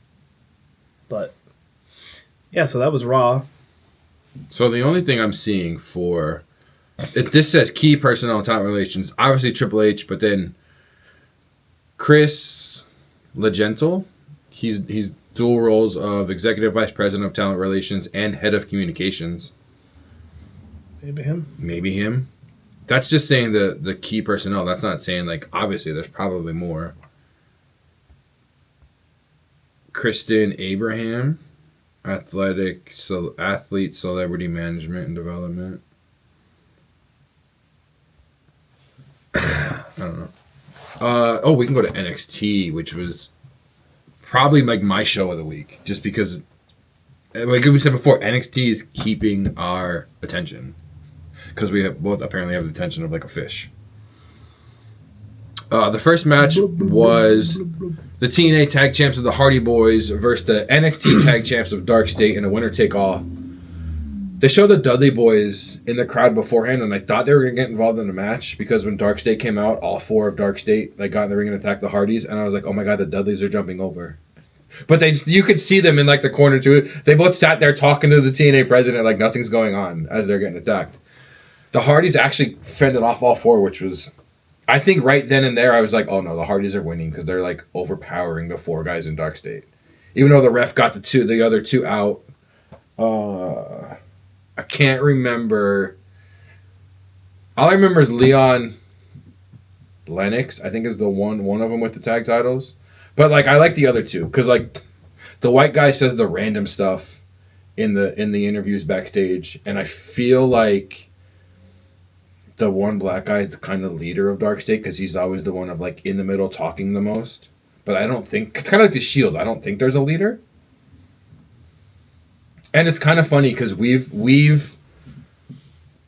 But, yeah, so that was Raw. So the only thing I'm seeing for... This says key personnel and talent relations. Obviously Triple H, but then Chris Legentil. He's dual roles of Executive Vice President of Talent Relations and Head of Communications. Maybe him. That's just saying the key personnel. That's not saying, like, obviously there's probably more. Kristen Abraham, athlete, celebrity management and development. I don't know. We can go to NXT, which was probably like my show of the week, just because, like we said before, NXT is keeping our attention because we have both apparently have the attention of like a fish. The first match was the TNA Tag Champs of the Hardy Boys versus the NXT Tag Champs of Dark State in a winner-take-all. They showed the Dudley Boys in the crowd beforehand, and I thought they were going to get involved in the match because when Dark State came out, all four of Dark State got in the ring and attacked the Hardys, and I was like, oh my god, the Dudleys are jumping over. But you could see them in like the corner too. They both sat there talking to the TNA president like nothing's going on as they're getting attacked. The Hardys actually fended off all four, which was... I think right then and there I was like, oh no, the Hardys are winning because they're like overpowering the four guys in Dark State. Even though the ref got the other two out. I can't remember. All I remember is Leon Lennox, I think is the one of them with the tag titles. But like I like the other two because like the white guy says the random stuff in the interviews backstage, and I feel like the one black guy is the kind of leader of Dark State because he's always the one of like in the middle talking the most. But I don't think it's kind of like the Shield. I don't think there's a leader. And it's kind of funny because we've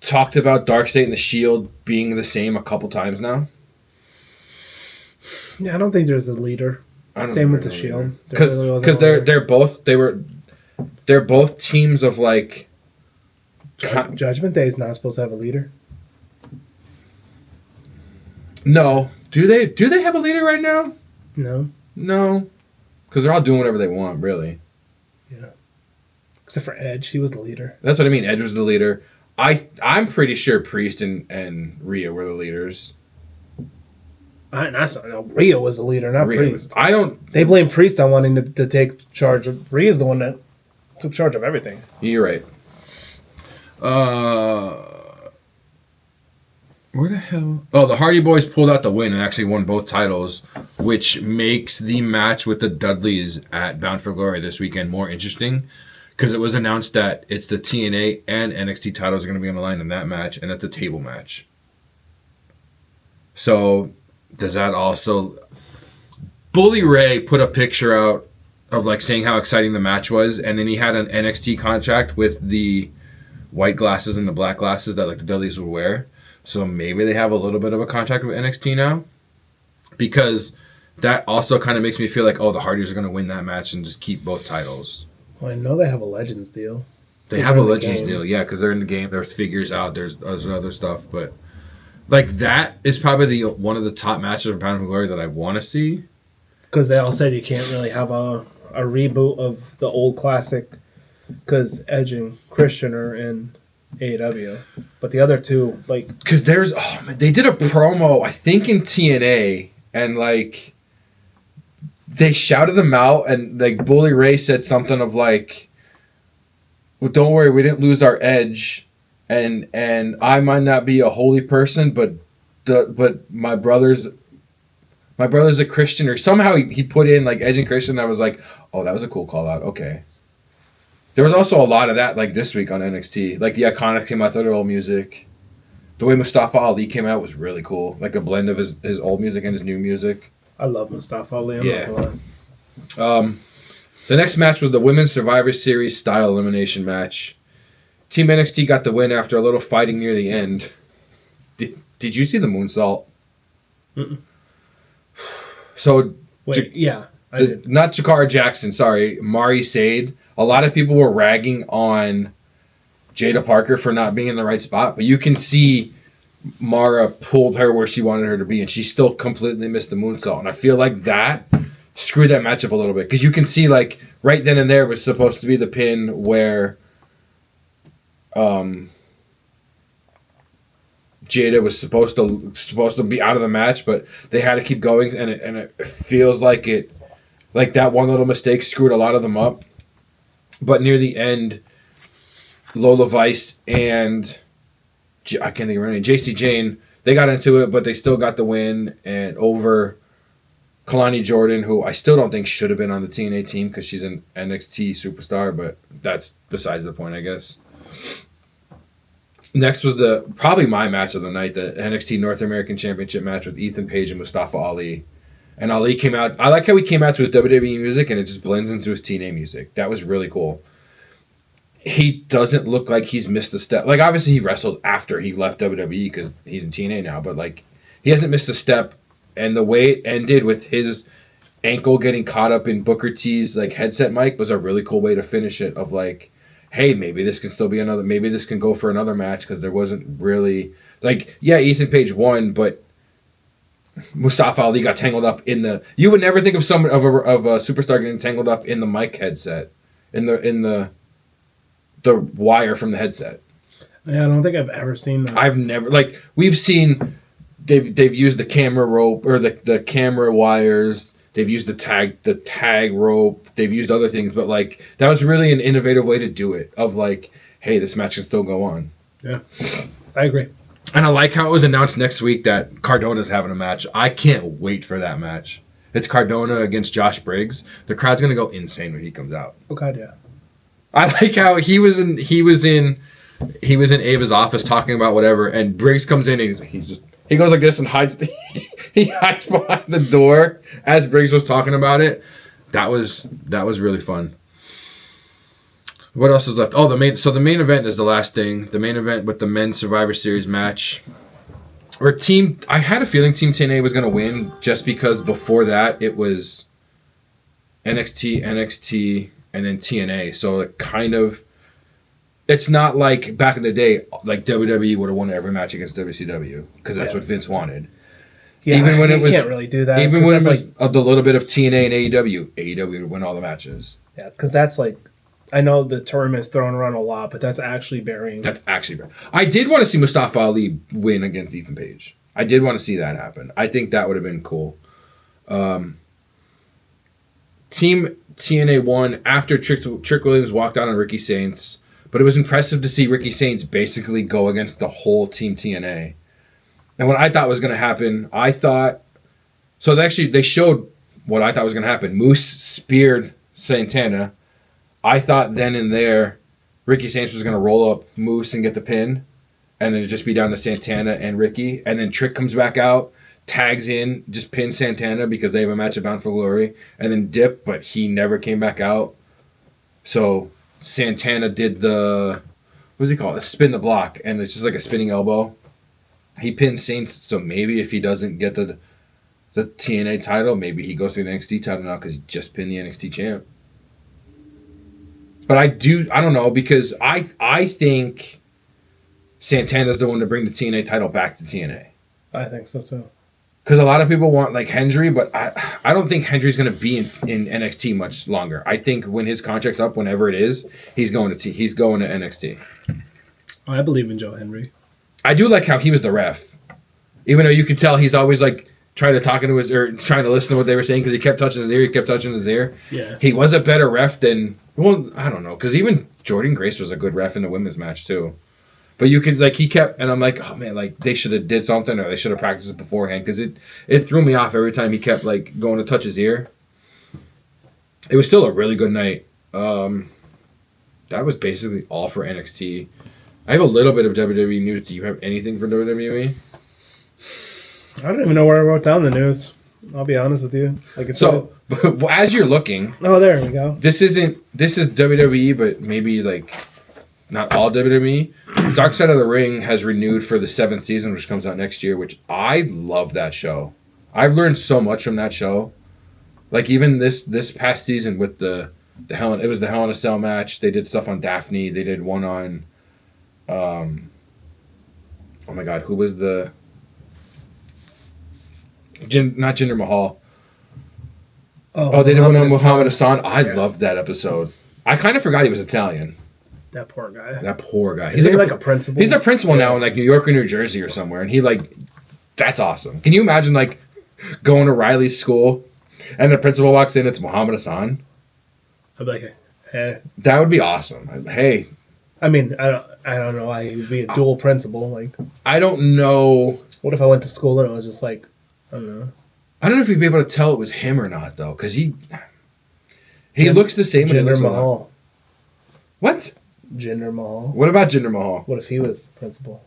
talked about Dark State and the Shield being the same a couple times now. Yeah, I don't think there's a leader. Same with the Shield. Because they're both teams of like Judgment Day is not supposed to have a leader. No. Do they have a leader right now? No. Because they're all doing whatever they want, really. Yeah. Except for Edge. He was the leader. That's what I mean. Edge was the leader. I'm pretty sure Priest and Rhea were the leaders. Rhea was the leader, not Priest. They blame Priest on wanting to take charge of... Rhea's the one that took charge of everything. You're right. Where the hell? Oh, the Hardy Boys pulled out the win and actually won both titles, which makes the match with the Dudleys at Bound for Glory this weekend more interesting because it was announced that it's the TNA and NXT titles are going to be on the line in that match, and that's a table match. So, does that also... Bully Ray put a picture out of like saying how exciting the match was, and then he had an NXT contract with the white glasses and the black glasses that like the Dudleys would wear. So maybe they have a little bit of a contract with NXT now. Because that also kind of makes me feel like, oh, the Hardys are going to win that match and just keep both titles. Well, I know they have a Legends deal. They have a Legends deal, yeah, because they're in the game. There's figures out. There's other stuff, but like that is probably one of the top matches of Bound for Glory that I want to see. Because they all said you can't really have a reboot of the old classic because Edge and Christian are in AEW, but the other two, like, because they did a promo, I think in TNA, and like they shouted them out, and like Bully Ray said something of like, well, don't worry, we didn't lose our edge, and I might not be a holy person, but my brother's a Christian, or somehow he put in like Edge and Christian. I was like, oh, that was a cool call out. Okay. There was also a lot of that like this week on NXT. Like the Iconics came out with their old music. The way Mustafa Ali came out was really cool. Like a blend of his old music and his new music. I love Mustafa Ali. Yeah. The next match was the Women's Survivor Series style elimination match. Team NXT got the win after a little fighting near the end. Did you see the moonsault? Mm-mm. So, wait, yeah, I did. Not Jakara Jackson, sorry, Mari Sade. A lot of people were ragging on Jada Parker for not being in the right spot, but you can see Mara pulled her where she wanted her to be, and she still completely missed the moonsault. And I feel like that screwed that matchup a little bit, because you can see like right then and there was supposed to be the pin where Jada was supposed to be out of the match, but they had to keep going, and it feels like that one little mistake screwed a lot of them up. But near the end, Lola Vice and I can't think of her name, JC Jane, they got into it, but they still got the win and over Kalani Jordan, who I still don't think should have been on the TNA team because she's an NXT superstar, but that's besides the point, I guess. Next was probably my match of the night, the NXT North American Championship match with Ethan Page and Mustafa Ali. And Ali came out. I like how he came out to his WWE music, and it just blends into his TNA music. That was really cool. He doesn't look like he's missed a step. Like, obviously, he wrestled after he left WWE because he's in TNA now, but, like, he hasn't missed a step. And the way it ended with his ankle getting caught up in Booker T's, like, headset mic was a really cool way to finish it of, like, hey, maybe this can still be maybe this can go for another match because there wasn't really, like, yeah, Ethan Page won, but Mustafa Ali got tangled up in you would never think of a superstar getting tangled up in the mic headset, in the wire from the headset. Yeah, I don't think I've ever seen that. I've never, like, we've seen they've used the camera rope or the camera wires. They've used the tag rope. They've used other things, but like that was really an innovative way to do it. Of like, hey, this match can still go on. Yeah, I agree. And I like how it was announced next week that Cardona's having a match. I can't wait for that match. It's Cardona against Josh Briggs. The crowd's gonna go insane when he comes out. Oh God, yeah. I like how he was in Ava's office talking about whatever, and Briggs comes in and he goes like this and hides. He hides behind the door as Briggs was talking about it. That was really fun. What else is left? Oh, the main event is the last thing. The main event with the men's Survivor Series match. I had a feeling Team TNA was going to win just because before that it was NXT, and then TNA. So it kind of, it's not like back in the day, like WWE would have won every match against WCW because that's what Vince wanted. Yeah, even when you can't really do that. Even when it was the little bit of TNA and AEW would win all the matches. Yeah, because that's like, I know the term is thrown around a lot, but that's actually burying. I did want to see Mustafa Ali win against Ethan Page. I did want to see that happen. I think that would have been cool. Team TNA won after Trick Williams walked out on Ricky Saints, but it was impressive to see Ricky Saints basically go against the whole Team TNA. And what I thought was going to happen, they showed what I thought was going to happen. Moose speared Santana. I thought then and there, Ricky Saints was going to roll up Moose and get the pin, and then it'd just be down to Santana and Ricky. And then Trick comes back out, tags in, just pins Santana because they have a match at Bound for Glory, and then dip, but he never came back out. So Santana did what does he call it? Spin the block, and it's just like a spinning elbow. He pins Saints, so maybe if he doesn't get the the TNA title. Maybe he goes for the NXT title now because he just pinned the NXT champ. But I don't know, because I think Santana's the one to bring the TNA title back to TNA. I think so too. Because a lot of people want like Hendry, but I don't think Hendry's going to be in NXT much longer. I think when his contract's up, whenever it is, he's going to NXT. I believe in Joe Hendry. I do like how he was the ref, even though you could tell he's always like trying to listen to what they were saying because he kept touching his ear. Yeah, he was a better ref than, well, I don't know, because even Jordan Grace was a good ref in the women's match too. But you could, like, he kept, and I'm like, oh man, like, they should have did something, or they should have practiced it beforehand, because it threw me off every time he kept, like, going to touch his ear. It was still a really good night. That was basically all for NXT. I have a little bit of WWE news. Do you have anything for WWE? I don't even know where I wrote down the news. I'll be honest with you. Like it's so, as you're looking, oh, there we go. This is WWE, but maybe like not all WWE. Dark Side of the Ring has renewed for the 7th season, which comes out next year. Which I love that show. I've learned so much from that show. Like even this past season with the Hell in a Cell match. They did stuff on Daphne. They did one on, oh my God, who was the? Not Jinder Mahal. Oh, they did one on Muhammad Hassan. I loved that episode. I kind of forgot he was Italian. That poor guy. He's like a principal. He's a principal now in like New York or New Jersey or somewhere, and he like, that's awesome. Can you imagine like going to Riley's school, and the principal walks in, it's Muhammad Hassan? I'd be like, hey. That would be awesome. Hey. I mean, I don't know why he would be a dual principal. Like, I don't know. What if I went to school and it was just like, I don't know. I don't know if you'd be able to tell it was him or not though, because he looks the same. Jinder Mahal. What? Jinder Mahal. What about Jinder Mahal? What if he was principal?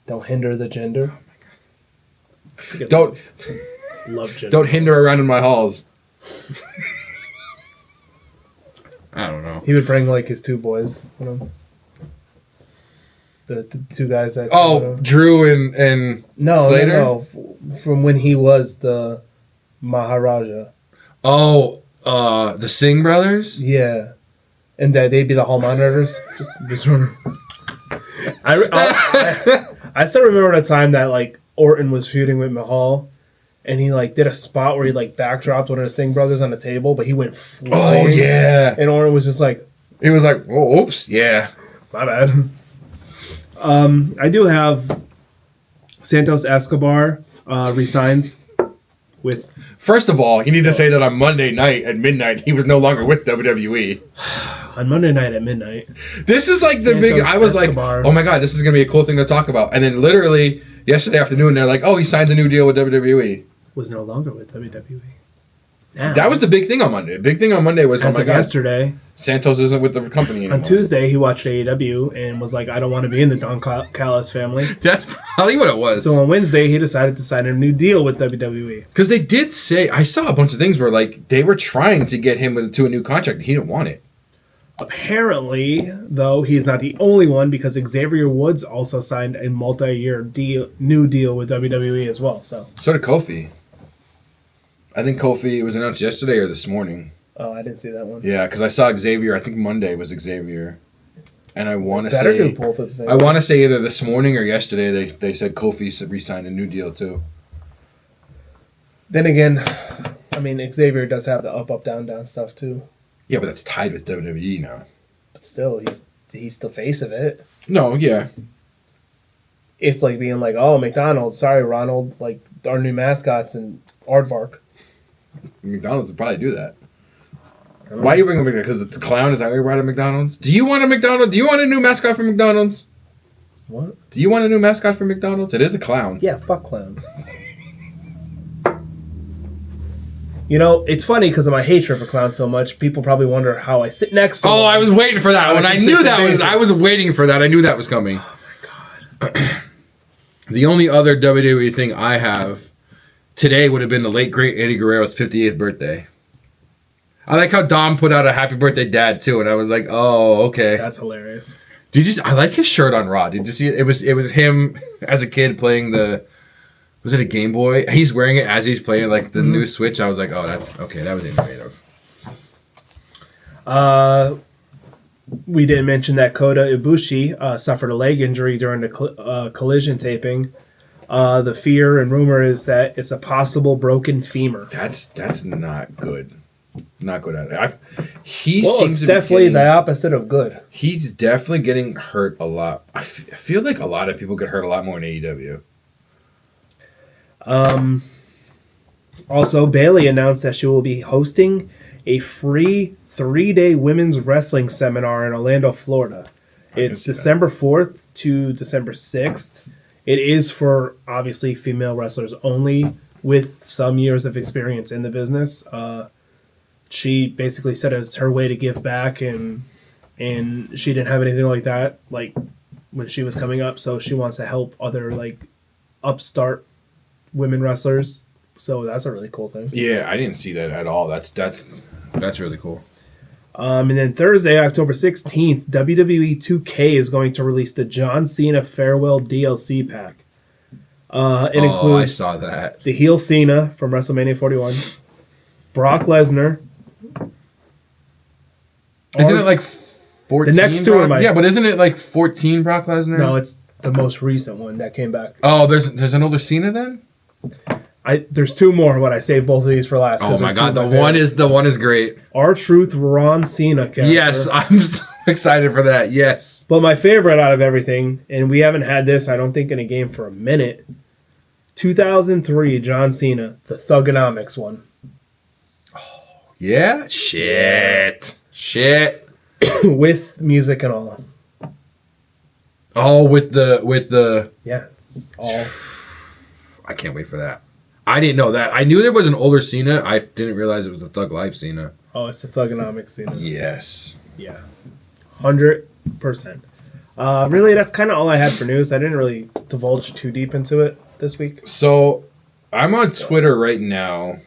Don't hinder the gender. Oh my God. Don't love Jinder. Don't hinder around in my halls. I don't know. He would bring like his two boys. You know? The two guys that. Drew and Slater? No. From when he was the Maharaja. Oh, the Singh brothers? Yeah. And that they'd be the hall monitors. Just remember. I still remember the time that like Orton was feuding with Mahal, and he like did a spot where he like backdropped one of the Singh brothers on the table, but he went flying. Oh yeah. And Orton was just like, he was like, oh, oops, yeah, my bad. I do have Santos Escobar resigns with. First of all, you need to say that on Monday night at midnight he was no longer with WWE. On Monday night at midnight. This is like the big. I was Escobar. Like, oh my God, this is gonna be a cool thing to talk about. And then literally yesterday afternoon, they're like, oh, he signs a new deal with WWE. Was no longer with WWE. Now, that was the big thing on Monday. The big thing on Monday was, as of yesterday, Santos isn't with the company anymore. On Tuesday, he watched AEW and was like, I don't want to be in the Don Callis family. That's probably what it was. So on Wednesday, he decided to sign a new deal with WWE. Because they did say, I saw a bunch of things where like they were trying to get him to a new contract. He didn't want it. Apparently, though, he's not the only one because Xavier Woods also signed a multi-year new deal with WWE as well. So did Kofi. I think Kofi was announced yesterday or this morning. Oh, I didn't see that one. Yeah, because I saw Xavier. I think Monday was Xavier, and I want to say do both at the same I want to say either this morning or yesterday they said Kofi re-signed a new deal too. Then again, I mean Xavier does have the up down stuff too. Yeah, but that's tied with WWE now. But still, he's the face of it. No, yeah. It's like being like, oh, McDonald's, sorry, Ronald, like our new mascots and Aardvark. McDonald's would probably do that. Why are you bringing McDonald's? Because it's a clown? Is that why you're at McDonald's? Do you want a McDonald's? Do you want a new mascot for McDonald's? What? Do you want a new mascot for McDonald's? It is a clown. Yeah, fuck clowns. You know, it's funny because of my hatred for clowns so much. People probably wonder how I sit next to them. I was waiting for that one. I knew that was. I was waiting for that. I knew that was coming. Oh my God. The only other WWE thing I have today would have been the late great Eddie Guerrero's 58th birthday. I like how Dom put out a happy birthday dad too, and I was like, oh, okay. That's hilarious. I like his shirt on Raw. Did you see it? It was him as a kid playing the Was it a Game Boy? He's wearing it as he's playing like the new Switch. I was like, oh, that's okay. That was innovative. We didn't mention that Kota Ibushi suffered a leg injury during the collision taping. The fear and rumor is that it's a possible broken femur. That's not good. Not good at it. It's definitely the opposite of good. He's definitely getting hurt a lot. I feel like a lot of people get hurt a lot more in AEW. Also, Bayley announced that she will be hosting a free 3-day women's wrestling seminar in Orlando, Florida. It's December 4th to December 6th. It is for, obviously, female wrestlers only with some years of experience in the business. She basically said it's her way to give back, and she didn't have anything like that like when she was coming up, so she wants to help other like upstart women wrestlers. So that's a really cool thing. Yeah, I didn't see that at all. That's really cool. And then Thursday, October 16th, WWE 2K is going to release the John Cena Farewell DLC pack. It includes I saw that. The heel Cena from WrestleMania 41, Brock Lesnar. Isn't it like 14? The next two are my... Yeah, but isn't it like 14 Brock Lesnar? No, it's the most recent one that came back. Oh, there's an older Cena then? There's two more, but I saved both of these for last. Oh my god, the one is great. R-Truth Ron Cena character. Yes, I'm so excited for that. Yes. But my favorite out of everything, and we haven't had this, I don't think, in a game for a minute. 2003 John Cena, the Thugonomics one. Yeah? Shit. With music and all. Oh, with the Yeah, it's all. I can't wait for that. I didn't know that. I knew there was an older Cena. I didn't realize it was the Thug Life Cena. Oh, it's the Thugonomics Cena. Yes. Yeah. 100%. Really, that's kind of all I had for news. I didn't really divulge too deep into it this week. So, I'm on Twitter right now,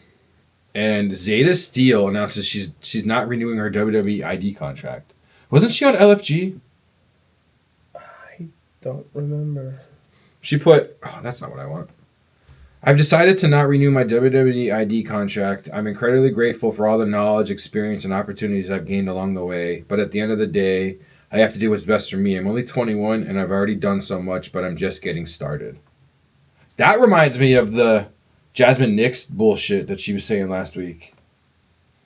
and Zeta Steel announces she's not renewing her WWE ID contract. Wasn't she on LFG? I don't remember. She put... Oh, that's not what I want. I've decided to not renew my WWE ID contract. I'm incredibly grateful for all the knowledge, experience, and opportunities I've gained along the way. But at the end of the day, I have to do what's best for me. I'm only 21, and I've already done so much, but I'm just getting started. That reminds me of the Jasmine Nix bullshit that she was saying last week.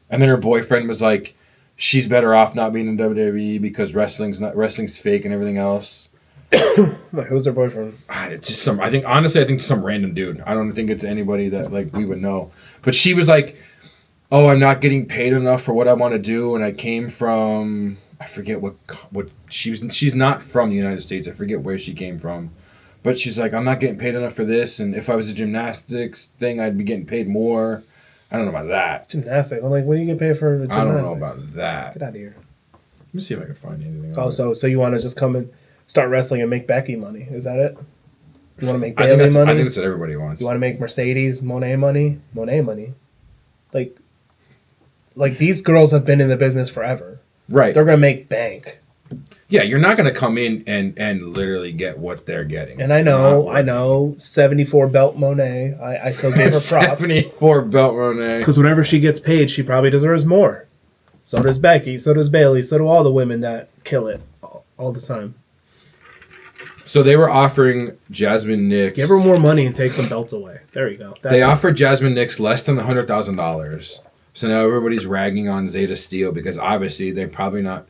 And then her boyfriend was like, she's better off not being in WWE because wrestling's fake and everything else. Who's her boyfriend? It's just I think some random dude. I don't think it's anybody that like we would know. But she was like, "Oh, I'm not getting paid enough for what I want to do, and I came from I forget what she's not from the United States. I forget where she came from, but she's like, I'm not getting paid enough for this, and if I was a gymnastics thing, I'd be getting paid more. I don't know about that. Gymnastics? I'm like, what do you get paid for gymnastics? I don't know about that. Get out of here. Let me see if I can find anything. Oh, so you want to just come and start wrestling and make Becky money? Is that it? You want to make Bayley money? I think that's what everybody wants. You want to make Mercedes Monet money? Like these girls have been in the business forever. Right. They're gonna make bank. Yeah, you're not gonna come in and literally get what they're getting. And I know, 74 belt Monet. I still gave her props. 74 belt Monet. Because whenever she gets paid, she probably deserves more. So does Becky. So does Bayley. So do all the women that kill it all the time. So they were offering Jasmine Nix. Give her more money and take some belts away. There you go. They offered Jasmine Nix less than $100,000. So now everybody's ragging on Zeta Steel because obviously they're probably not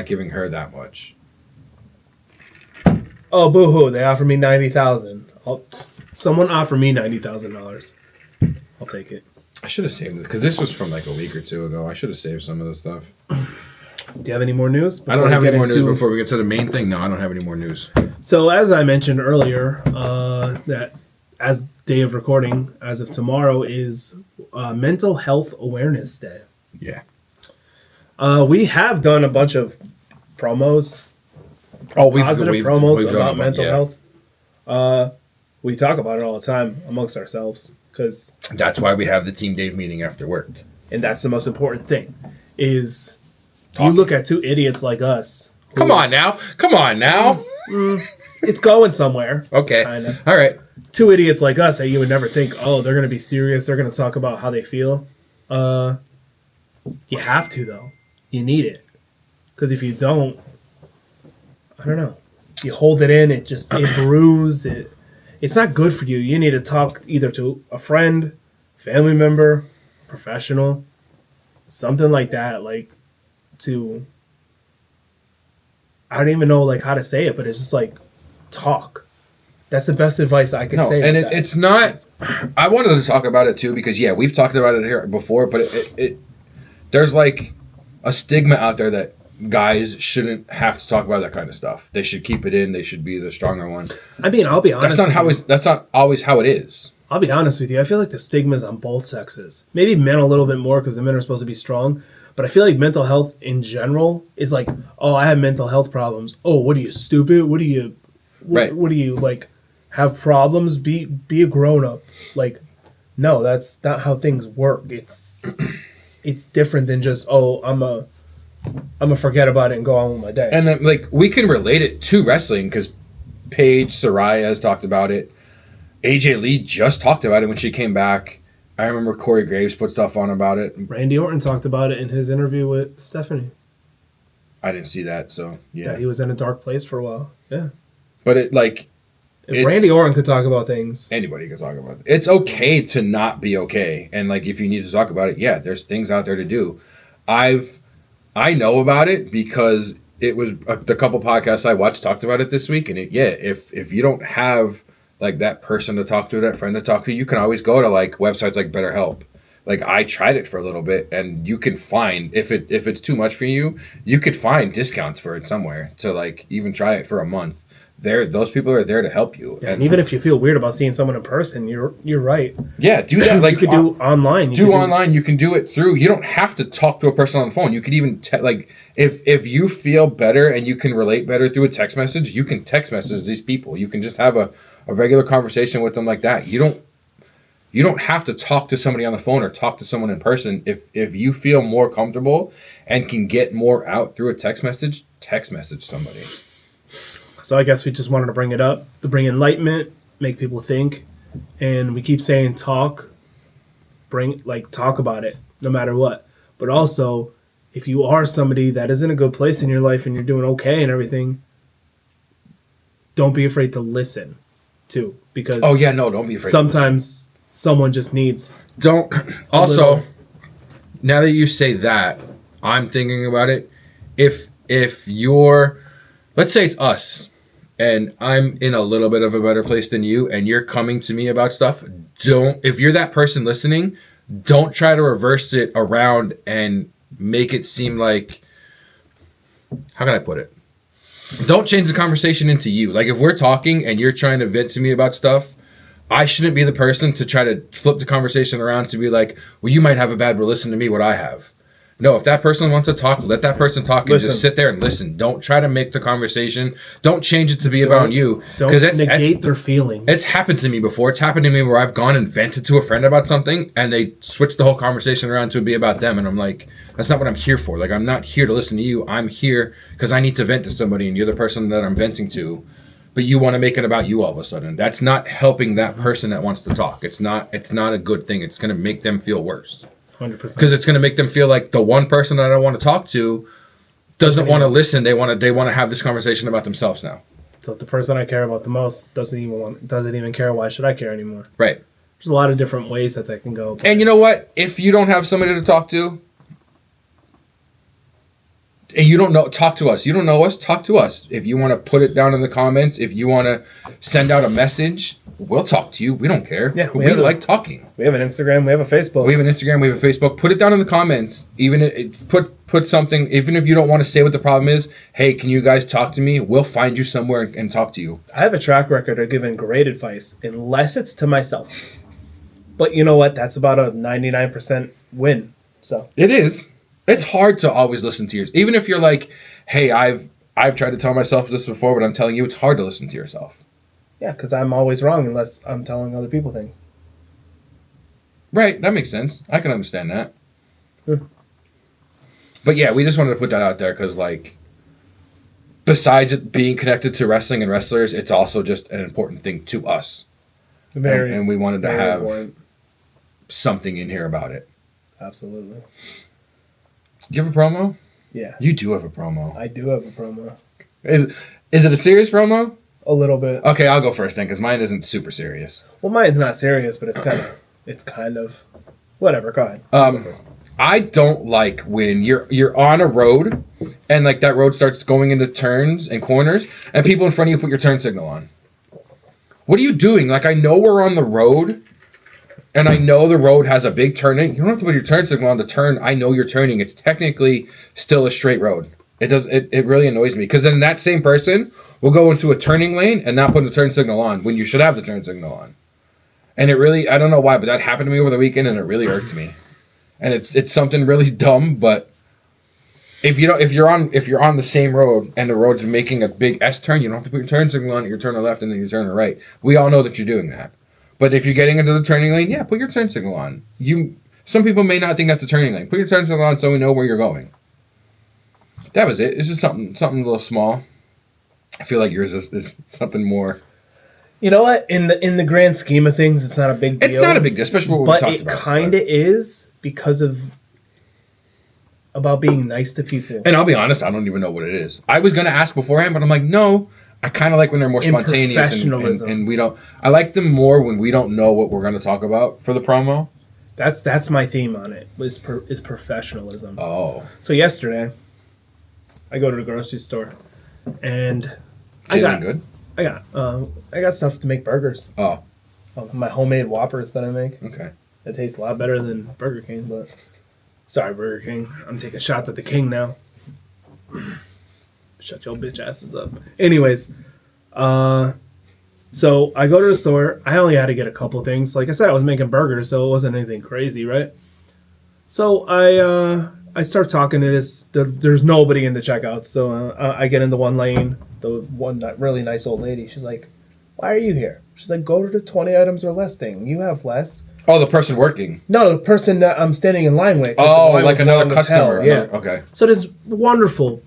giving her that much. Oh, boo-hoo. They offered me $90,000. Someone offer me $90,000. I'll take it. I should have saved it because this was from like a week or two ago. I should have saved some of this stuff. Do you have any more news? I don't have any more news before we get to the main thing. No, I don't have any more news. So as I mentioned earlier, that as day of recording, as of tomorrow, is Mental Health Awareness Day. Yeah. We have done a bunch of promos. Positive promos about mental health. We talk about it all the time amongst ourselves because that's why we have the Team Dave meeting after work. And that's the most important thing. Is you look at two idiots like us. Come on now. it's going somewhere. Okay. Kinda. All right. Two idiots like us that you would never think, oh, they're gonna be serious. They're gonna talk about how they feel. You have to though. You need it because if you don't, I don't know. You hold it in. It brews. It's not good for you. You need to talk either to a friend, family member, professional, something like that. Like to, I don't even know like how to say it, but it's just like talk. That's the best advice I can say. And it's not. I wanted to talk about it too because we've talked about it here before, but it there's like a stigma out there that guys shouldn't have to talk about that kind of stuff. They should keep it in. They should be the stronger one. I mean, I'll be honest. That's not always how it is. I'll be honest with you. I feel like the stigma is on both sexes. Maybe men a little bit more because the men are supposed to be strong. But I feel like mental health in general is like, oh, I have mental health problems. Oh, what are you, stupid? What are you, what do you like? Have problems? Be a grown up. Like, no, that's not how things work. It's different than just, oh, I'm a forget about it and go on with my day. And then, like, we can relate it to wrestling because Paige Saraya has talked about it. AJ Lee just talked about it when she came back. I remember Corey Graves put stuff on about it. Randy Orton talked about it in his interview with Stephanie. I didn't see that, so yeah, he was in a dark place for a while. Yeah, but if Randy Orton could talk about things, anybody could talk about it. It's okay to not be okay, and like if you need to talk about it, there's things out there to do. I know about it because it was the couple podcasts I watched talked about it this week, and if you don't have like that person to talk to, that friend to talk to, you can always go to like websites like BetterHelp. Like I tried it for a little bit, and you can find if it's too much for you, you could find discounts for it somewhere to like even try it for a month. Those people are there to help you. Yeah, and even if you feel weird about seeing someone in person, you're right. Yeah, do that. Like you could do online. You can do it through. You don't have to talk to a person on the phone. You could even like if you feel better and you can relate better through a text message, you can text message these people. You can just have a regular conversation with them like that. You don't have to talk to somebody on the phone or talk to someone in person. If you feel more comfortable and can get more out through a text message somebody. So I guess we just wanted to bring it up to bring enlightenment, make people think, and we keep saying talk about it no matter what. But also, if you are somebody that is in a good place in your life and you're doing okay and everything, don't be afraid to listen too, because don't be afraid. Sometimes someone just needs. Don't. Also, now that you say that, I'm thinking about it. If you're, let's say it's us, and I'm in a little bit of a better place than you, and you're coming to me about stuff, if you're that person listening, don't try to reverse it around and make it seem like, how can I put it? Don't change the conversation into you. Like if we're talking and you're trying to vent to me about stuff, I shouldn't be the person to try to flip the conversation around to be like, well, you might have a bad, but listen to me what I have. No, if that person wants to talk, let that person talk and just sit there and listen. Don't try to make the conversation. Don't change it to be about you. Don't negate their feelings. It's happened to me before. It's happened to me where I've gone and vented to a friend about something and they switch the whole conversation around to be about them. And I'm like, that's not what I'm here for. Like, I'm not here to listen to you. I'm here because I need to vent to somebody and you're the person that I'm venting to. But you want to make it about you all of a sudden. That's not helping that person that wants to talk. It's not a good thing. It's going to make them feel worse. 100%. Because it's going to make them feel like the one person that I want to talk to doesn't want to listen. They want to have this conversation about themselves now. So if the person I care about the most doesn't even care, why should I care anymore? Right. There's a lot of different ways that can go. And you know what? If you don't have somebody to talk to, and you don't know, talk to us. You don't know us, talk to us. If you want to put it down in the comments, if you want to send out a message, we'll talk to you. We don't care. Yeah, we like talking. We have an Instagram. We have a Facebook. We have a Facebook. Put it down in the comments. Even put something. Even if you don't want to say what the problem is, hey, can you guys talk to me? We'll find you somewhere and talk to you. I have a track record of giving great advice, unless it's to myself. But you know what? That's about a 99% win. So it is. It's hard to always listen to yours. Even if you're like, hey, I've tried to tell myself this before, but I'm telling you, it's hard to listen to yourself. Yeah, because I'm always wrong unless I'm telling other people things. Right, that makes sense. I can understand that. But yeah, we just wanted to put that out there because, like, besides it being connected to wrestling and wrestlers, it's also just an important thing to us. And we wanted to have something in here about it. Absolutely. Do you have a promo? Yeah. You do have a promo. I do have a promo. Is it a serious promo? A little bit. Okay, I'll go first then, because mine isn't super serious. Well, mine's not serious, but it's kind of whatever. Go ahead. I don't like when you're on a road and like that road starts going into turns and corners and people in front of you put your turn signal on. What are you doing? Like, I know we're on the road and I know the road has a big turning. You don't have to put your turn signal on to turn. I know you're turning. It's technically still a straight road. It really annoys me because then that same person will go into a turning lane and not put the turn signal on when you should have the turn signal on. And it really, I don't know why, but that happened to me over the weekend and it really irked me. And it's something really dumb, but if you're on the same road and the road's making a big S turn, you don't have to put your turn signal on. You turn to left and then you turn to right. We all know that you're doing that. But if you're getting into the turning lane, yeah, put your turn signal on. Some people may not think that's a turning lane. Put your turn signal on so we know where you're going. That was it. It's just something a little small. I feel like yours is something more. You know what? In the grand scheme of things, it's not a big deal. It's not a big deal, especially what we talked about. But it kind of is because of about being nice to people. And I'll be honest, I don't even know what it is. I was going to ask beforehand, but I'm like, no. I kind of like when they're more spontaneous and we don't. I like them more when we don't know what we're going to talk about for the promo. That's my theme on it. Is professionalism. Oh. So yesterday, I go to the grocery store, and I got stuff to make burgers. Oh. My homemade Whoppers that I make. Okay. It tastes a lot better than Burger King, but sorry, Burger King. I'm taking shots at the king now. Shut your bitch asses up. Anyways, so I go to the store. I only had to get a couple things. Like I said, I was making burgers, so it wasn't anything crazy, right? So I start talking to this. There's nobody in the checkout, so I get into one lane. The one really nice old lady. She's like, "Why are you here?" She's like, "Go to the 20 items or less thing. You have less." Oh, the person working. No, the person that I'm standing in line with. Oh, like another customer. Yeah. Okay. So this wonderful,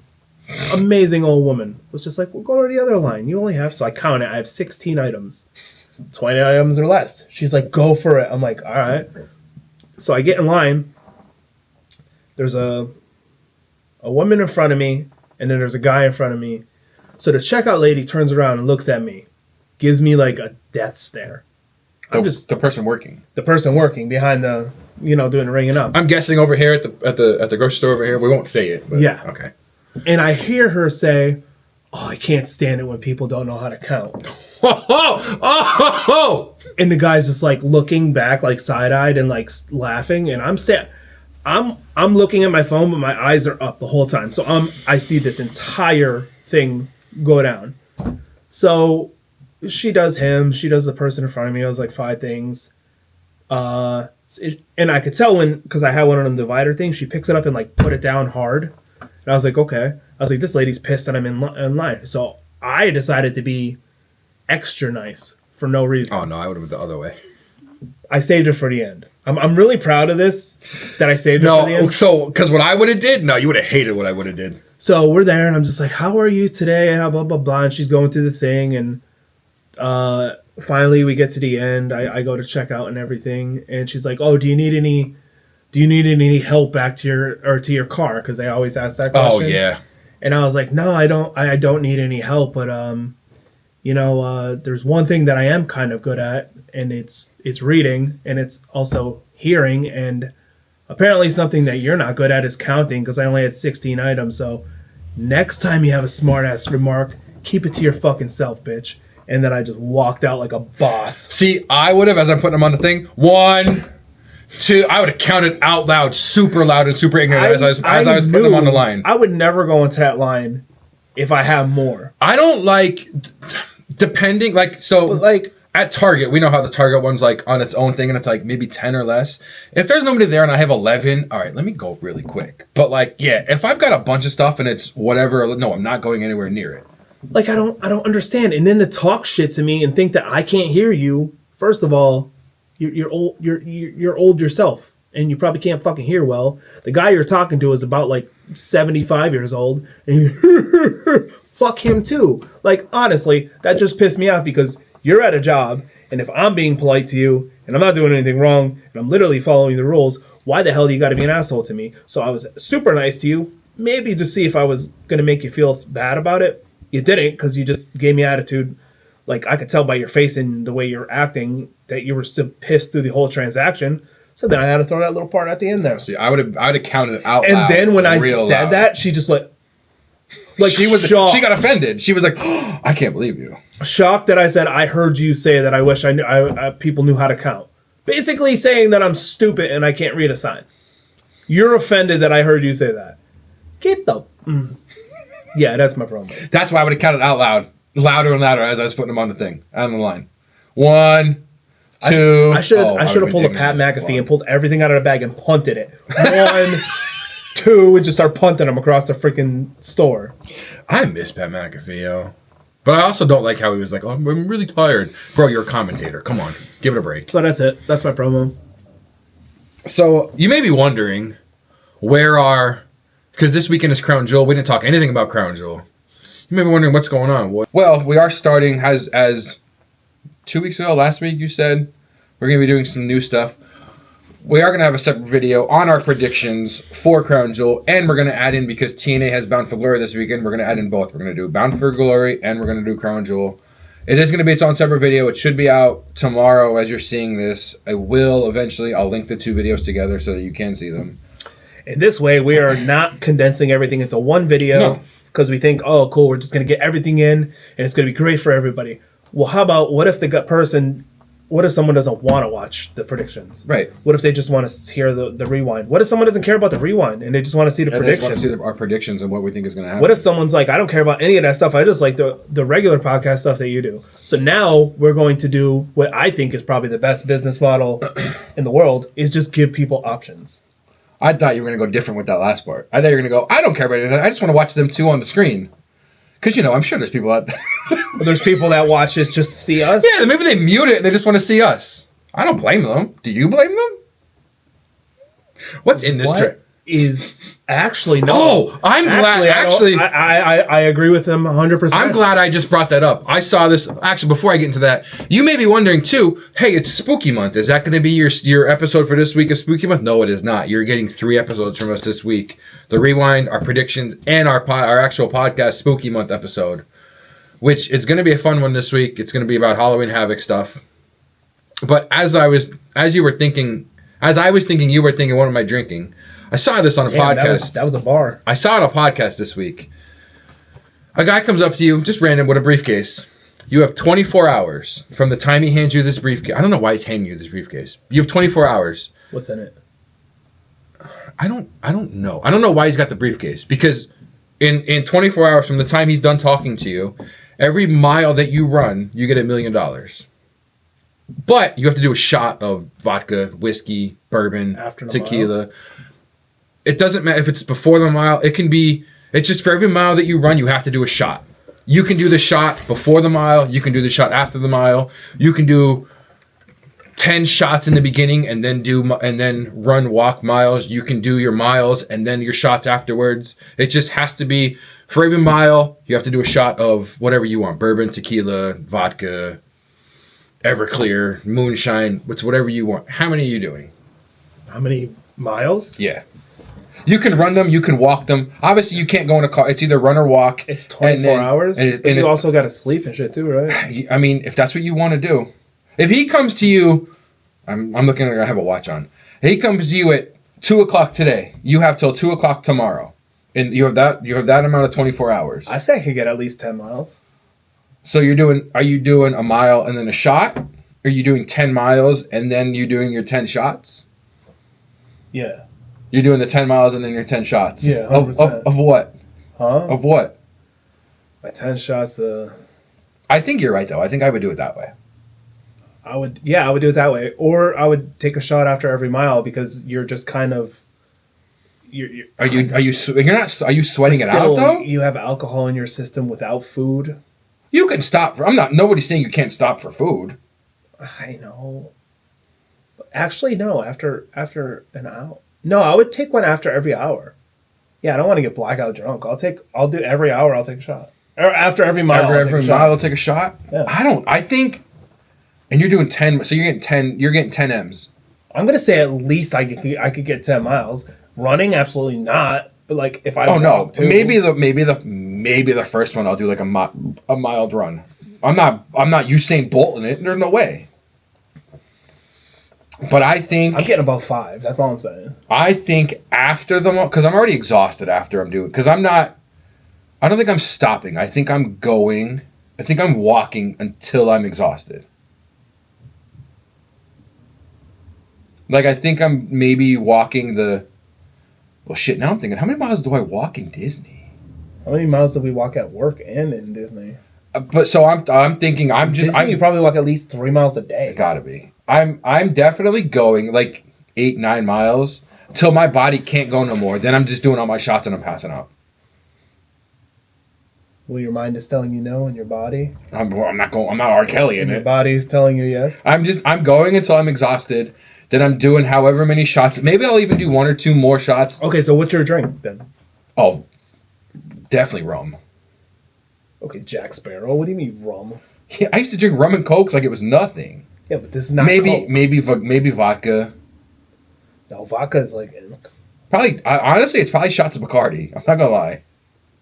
amazing old woman was just like, "Well, go to the other line. You only have..." So I count it. I have 16 items. 20 items or less. She's like, "Go for it." I'm like, "All right." So I get in line. There's a woman in front of me, and then there's a guy in front of me. So the checkout lady turns around and looks at me, gives me like a death stare. The person working. The person working behind the, doing the ringing up. I'm guessing over here at the grocery store over here. We won't say it. But yeah. Okay. And I hear her say, "Oh, I can't stand it when people don't know how to count." Oh! And the guy's just like looking back, like side-eyed and like laughing. And I'm looking at my phone, but my eyes are up the whole time. So I see this entire thing go down. So she does him. She does the person in front of me. I was like 5 things. And I could tell because I had one of them divider things, she picks it up and like put it down hard. And I was like, okay. I was like, this lady's pissed that I'm in line. So I decided to be extra nice for no reason. Oh, no, I would have went the other way. I saved it for the end. I'm really proud of this, that I saved it for the end. No, so, because what I would have did, no, you would have hated what I would have did. So we're there, and I'm just like, "How are you today?" Blah, blah, blah. And she's going through the thing, and finally we get to the end. I go to check out and everything, and she's like, "Oh, do you need any help back to your car?" Because they always ask that question. Oh, yeah. And I was like, "No, I don't need any help, but there's one thing that I am kind of good at, and it's reading, and it's also hearing, and apparently something that you're not good at is counting, because I only had 16 items. So next time you have a smart-ass remark, keep it to your fucking self, bitch." And then I just walked out like a boss. See, I would have, as I'm putting them on the thing, 1, 2, I would have counted out loud, super loud and super ignorant as I was putting them on the line. I would never go into that line if I have more. I don't like, depending, like, so... But like... At Target, we know how the Target one's like on its own thing, and it's like maybe 10 or less. If there's nobody there and I have 11, all right, let me go really quick. But like, yeah, if I've got a bunch of stuff and it's whatever, no, I'm not going anywhere near it. Like, I don't understand. And then to talk shit to me and think that I can't hear you. First of all, you're old. You're old yourself, and you probably can't fucking hear well. The guy you're talking to is about like 75 years old, and fuck him too. Like, honestly, that just pissed me off because you're at a job, and if I'm being polite to you, and I'm not doing anything wrong, and I'm literally following the rules, why the hell do you got to be an asshole to me? So I was super nice to you, maybe to see if I was going to make you feel bad about it. You didn't, because you just gave me attitude. Like, I could tell by your face and the way you're acting that you were still pissed through the whole transaction. So then I had to throw that little part at the end there. See, I would have counted it out and loud. And then when I said loud. That, she just like she was shocked. She got offended. She was like, oh, I can't believe you. Shocked that I said, I heard you say that I wish I knew people knew how to count. Basically saying that I'm stupid and I can't read a sign. You're offended that I heard you say that. Get the... Yeah, that's my problem. That's why I would have counted out loud. Louder and louder as I was putting them on the thing. On the line. 1, 2... I should have pulled a Pat McAfee and pulled everything out of the bag and punted it. 1, 2, and just start punting them across the freaking store. I miss Pat McAfee, yo. But I also don't like how he was like, oh, I'm really tired. Bro, you're a commentator. Come on. Give it a break. So that's it. That's my promo. So you may be wondering, because this weekend is Crown Jewel. We didn't talk anything about Crown Jewel. You may be wondering what's going on. Well, we are starting, as 2 weeks ago, last week you said, we're going to be doing some new stuff. We are going to have a separate video on our predictions for Crown Jewel, and we're going to add in, because TNA has Bound for Glory this weekend, we're going to add in both. We're going to do Bound for Glory, and we're going to do Crown Jewel. It is going to be its own separate video. It should be out tomorrow as you're seeing this. I will eventually. I'll link the two videos together so that you can see them. In this way, we are not condensing everything into one video because we think, oh, cool, we're just going to get everything in, and it's going to be great for everybody. Well, how about what if what if someone doesn't want to watch the predictions? Right. What if they just want to hear the rewind? What if someone doesn't care about the rewind and they just want to see the predictions? They just want to see our predictions and what we think is going to happen. What if someone's like, I don't care about any of that stuff. I just like the regular podcast stuff that you do. So now we're going to do what I think is probably the best business model in the world, is just give people options. I thought you were going to go different with that last part. I thought you were going to go, I don't care about anything. I just want to watch them two on the screen. Because, I'm sure there's people out there. There's people that watch this just to see us? Yeah, maybe they mute it. They just want to see us. I don't blame them. Do you blame them? What's in this trip? Actually, no. Oh, I'm glad. I agree with them 100%. I'm glad I just brought that up. I saw this. Actually, before I get into that, you may be wondering too, hey, it's Spooky Month. Is that going to be your episode for this week of Spooky Month? No, it is not. You're getting 3 episodes from us this week. The Rewind, our predictions, and our actual podcast Spooky Month episode, which it's going to be a fun one this week. It's going to be about Halloween Havoc stuff. But as I was thinking, you were thinking, what am I drinking? I saw this on a podcast. That was a bar. I saw it on a podcast this week. A guy comes up to you, just random, with a briefcase. You have 24 hours from the time he hands you this briefcase. I don't know why he's handing you this briefcase. You have 24 hours. What's in it? I don't know. I don't know why he's got the briefcase. Because in 24 hours from the time he's done talking to you, every mile that you run, you get $1 million. But you have to do a shot of vodka, whiskey, bourbon, tequila. Mile. It doesn't matter if it's before the mile. It's just for every mile that you run, you have to do a shot. You can do the shot before the mile. You can do the shot after the mile. You can do 10 shots in the beginning and then walk miles. You can do your miles and then your shots afterwards. It just has to be for every mile, you have to do a shot of whatever you want. Bourbon, tequila, vodka, Everclear, moonshine, whatever you want. How many are you doing? How many miles? Yeah. You can run them, you can walk them. Obviously, you can't go in a car. It's either run or walk. It's 24 hours? And you also got to sleep and shit too, right? I mean, if that's what you want to do. If he comes to you, I'm looking like I have a watch on. If he comes to you at 2 o'clock today, you have till 2 o'clock tomorrow. And you have that amount of 24 hours. I say I could get at least 10 miles. So are you doing a mile and then a shot? Are you doing 10 miles and then you doing your 10 shots? Yeah. You're doing the 10 miles and then your 10 shots? Yeah, 100%. Of what? Huh? Of what? My 10 shots, I think you're right, though. I think I would do it that way. I would do it that way. Or I would take a shot after every mile because you're just kind of... Are you sweating it out, though? You have alcohol in your system without food. You can stop. Nobody's saying you can't stop for food. I know. Actually, no. After an hour. No, I would take one after every hour. Yeah, I don't want to get blackout drunk. I'll do every hour. I'll take a shot Or after every mile, Every mile, I'll take a shot. Yeah. I think, and you're doing 10. So you're getting 10 M's. I'm gonna say at least I could get 10 miles. Running, absolutely not. But like if I walk too, maybe the first one I'll do like a mild run. I'm not Usain Bolt in it. There's no way. But I think I'm getting above 5. That's all I'm saying. I think after because I'm already exhausted after I'm doing, because I don't think I'm stopping. I think I'm walking until I'm exhausted. Like, I think I'm maybe walking well, shit, now I'm thinking, how many miles do I walk in Disney? How many miles do we walk at work and in Disney? But so I'm thinking You probably walk at least 3 miles a day. Gotta be. I'm definitely going like 8-9 miles till my body can't go no more. Then I'm just doing all my shots and I'm passing out. Well, your mind is telling you no, and your body. I'm not R. Kelly in Your it. body is telling you yes. I'm going until I'm exhausted. Then I'm doing however many shots. Maybe I'll even do 1 or 2 more shots. Okay, so what's your drink then? Oh, definitely rum. Okay, Jack Sparrow. What do you mean rum? Yeah, I used to drink rum and Coke like it was nothing. Yeah, but this is not maybe Coke. maybe vodka. No, vodka is like. Probably. Honestly, it's probably shots of Bacardi. I'm not gonna lie.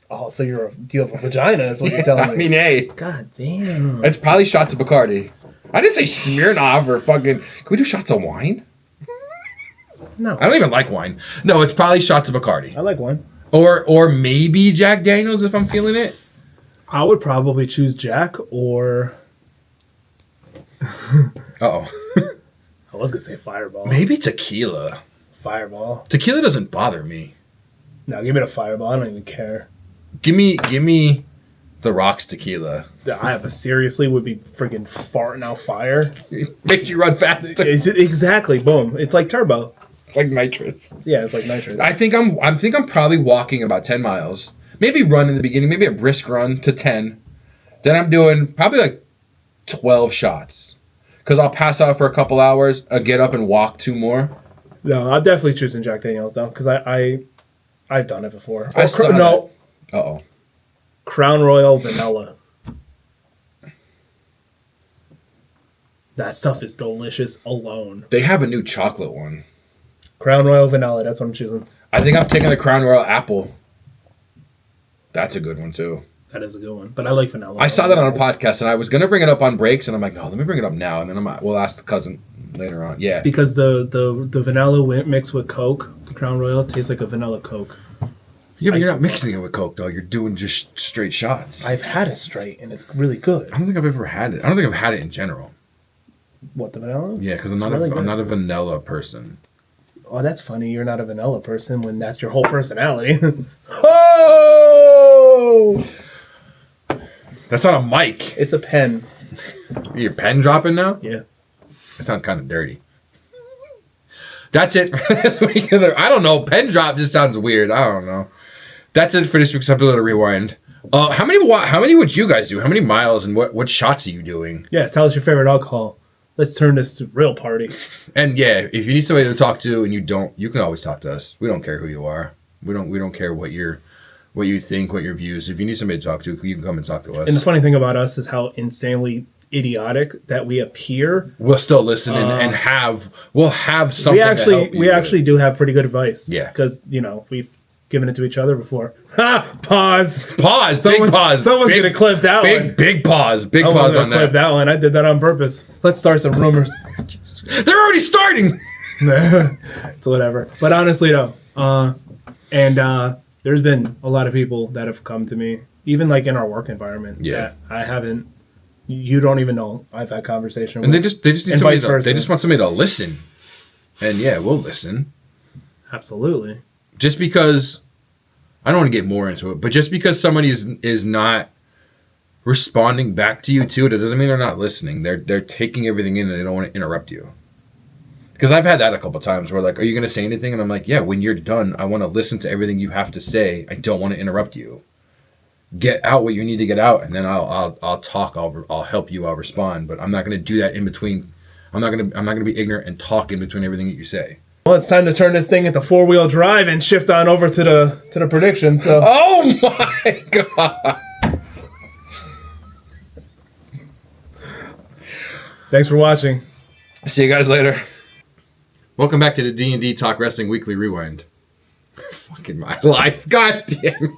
Oh, so you have a vagina? Is what you're telling me? I mean, hey. God damn. It's probably shots of Bacardi. I didn't say Smirnoff or fucking. Can we do shots of wine? No, I don't even like wine. No, it's probably shots of Bacardi. I like wine. Or maybe Jack Daniels if I'm feeling it. I would probably choose Jack or. Uh-oh. I was gonna say Fireball. Maybe tequila. Fireball. Tequila doesn't bother me. No, give me the Fireball. I don't even care. Give me the Rock's tequila. I but seriously would be freaking farting out fire. It makes you run faster. Exactly. Boom. It's like turbo. It's like nitrous. Yeah, it's like nitrous. I think I'm probably walking about 10 miles. Maybe run in the beginning, maybe a brisk run to 10. Then I'm doing probably like 12 shots. Because I'll pass out for a couple hours, get up and walk 2 more. No, I'm definitely choosing Jack Daniels though, because I've done it before. No. Uh-oh. Crown Royal Vanilla. That stuff is delicious alone. They have a new chocolate one. Crown Royal Vanilla, that's what I'm choosing. I think I'm taking the Crown Royal Apple. That's a good one too. That is a good one, but I like vanilla. I saw that on a podcast, and I was gonna bring it up on breaks, and I'm like, no, let me bring it up now, and then we'll ask the cousin later on. Yeah, because the vanilla mixed with Coke, the Crown Royal tastes like a vanilla Coke. Yeah, but you're not mixing it with Coke, though. You're doing just straight shots. I've had it straight, and it's really good. I don't think I've ever had it. I don't think I've had it in general. What, the vanilla? Yeah, because I'm not a vanilla person. Oh, that's funny. You're not a vanilla person when that's your whole personality. Oh! That's not a mic. It's a pen. Your pen dropping now? Yeah. That sounds kind of dirty. That's it for this week. I don't know. Pen drop just sounds weird. I don't know. That's it for this week's episode of Rewind. How many would you guys do? How many miles and what shots are you doing? Yeah, tell us your favorite alcohol. Let's turn this to real party. And yeah, if you need somebody to talk to and you can always talk to us. We don't care who you are. We don't care what you think, what your views. If you need somebody to talk to, you can come and talk to us. And the funny thing about us is how insanely idiotic that we appear. We'll still listen and we'll have something. We actually do have pretty good advice. Yeah, because we've given it to each other before. Ha! Pause. Pause. Big pause. Someone's gonna clip that one. Big pause. Big pause on that. Clip that one. I did that on purpose. Let's start some rumors. They're already starting. It's whatever. But honestly, though, there's been a lot of people that have come to me, even like in our work environment. Yeah. That I haven't. You don't even know. I've had conversation and with. they just need somebody. They just want somebody to listen. And yeah, we'll listen. Absolutely. Just because, I don't want to get more into it, but just because somebody is not responding back to you too, it doesn't mean they're not listening. They're taking everything in and they don't want to interrupt you. Because I've had that a couple times where like, are you going to say anything? And I'm like, yeah, when you're done, I want to listen to everything you have to say. I don't want to interrupt you. Get out what you need to get out, and then I'll talk. I'll help you. I'll respond. But I'm not going to do that in between. I'm not going to be ignorant and talk in between everything that you say. Well, it's time to turn this thing into 4-wheel drive and shift on over to the prediction. So. Oh my god! Thanks for watching. See you guys later. Welcome back to the D&D Talk Wrestling Weekly Rewind. Fucking my life. God damn it.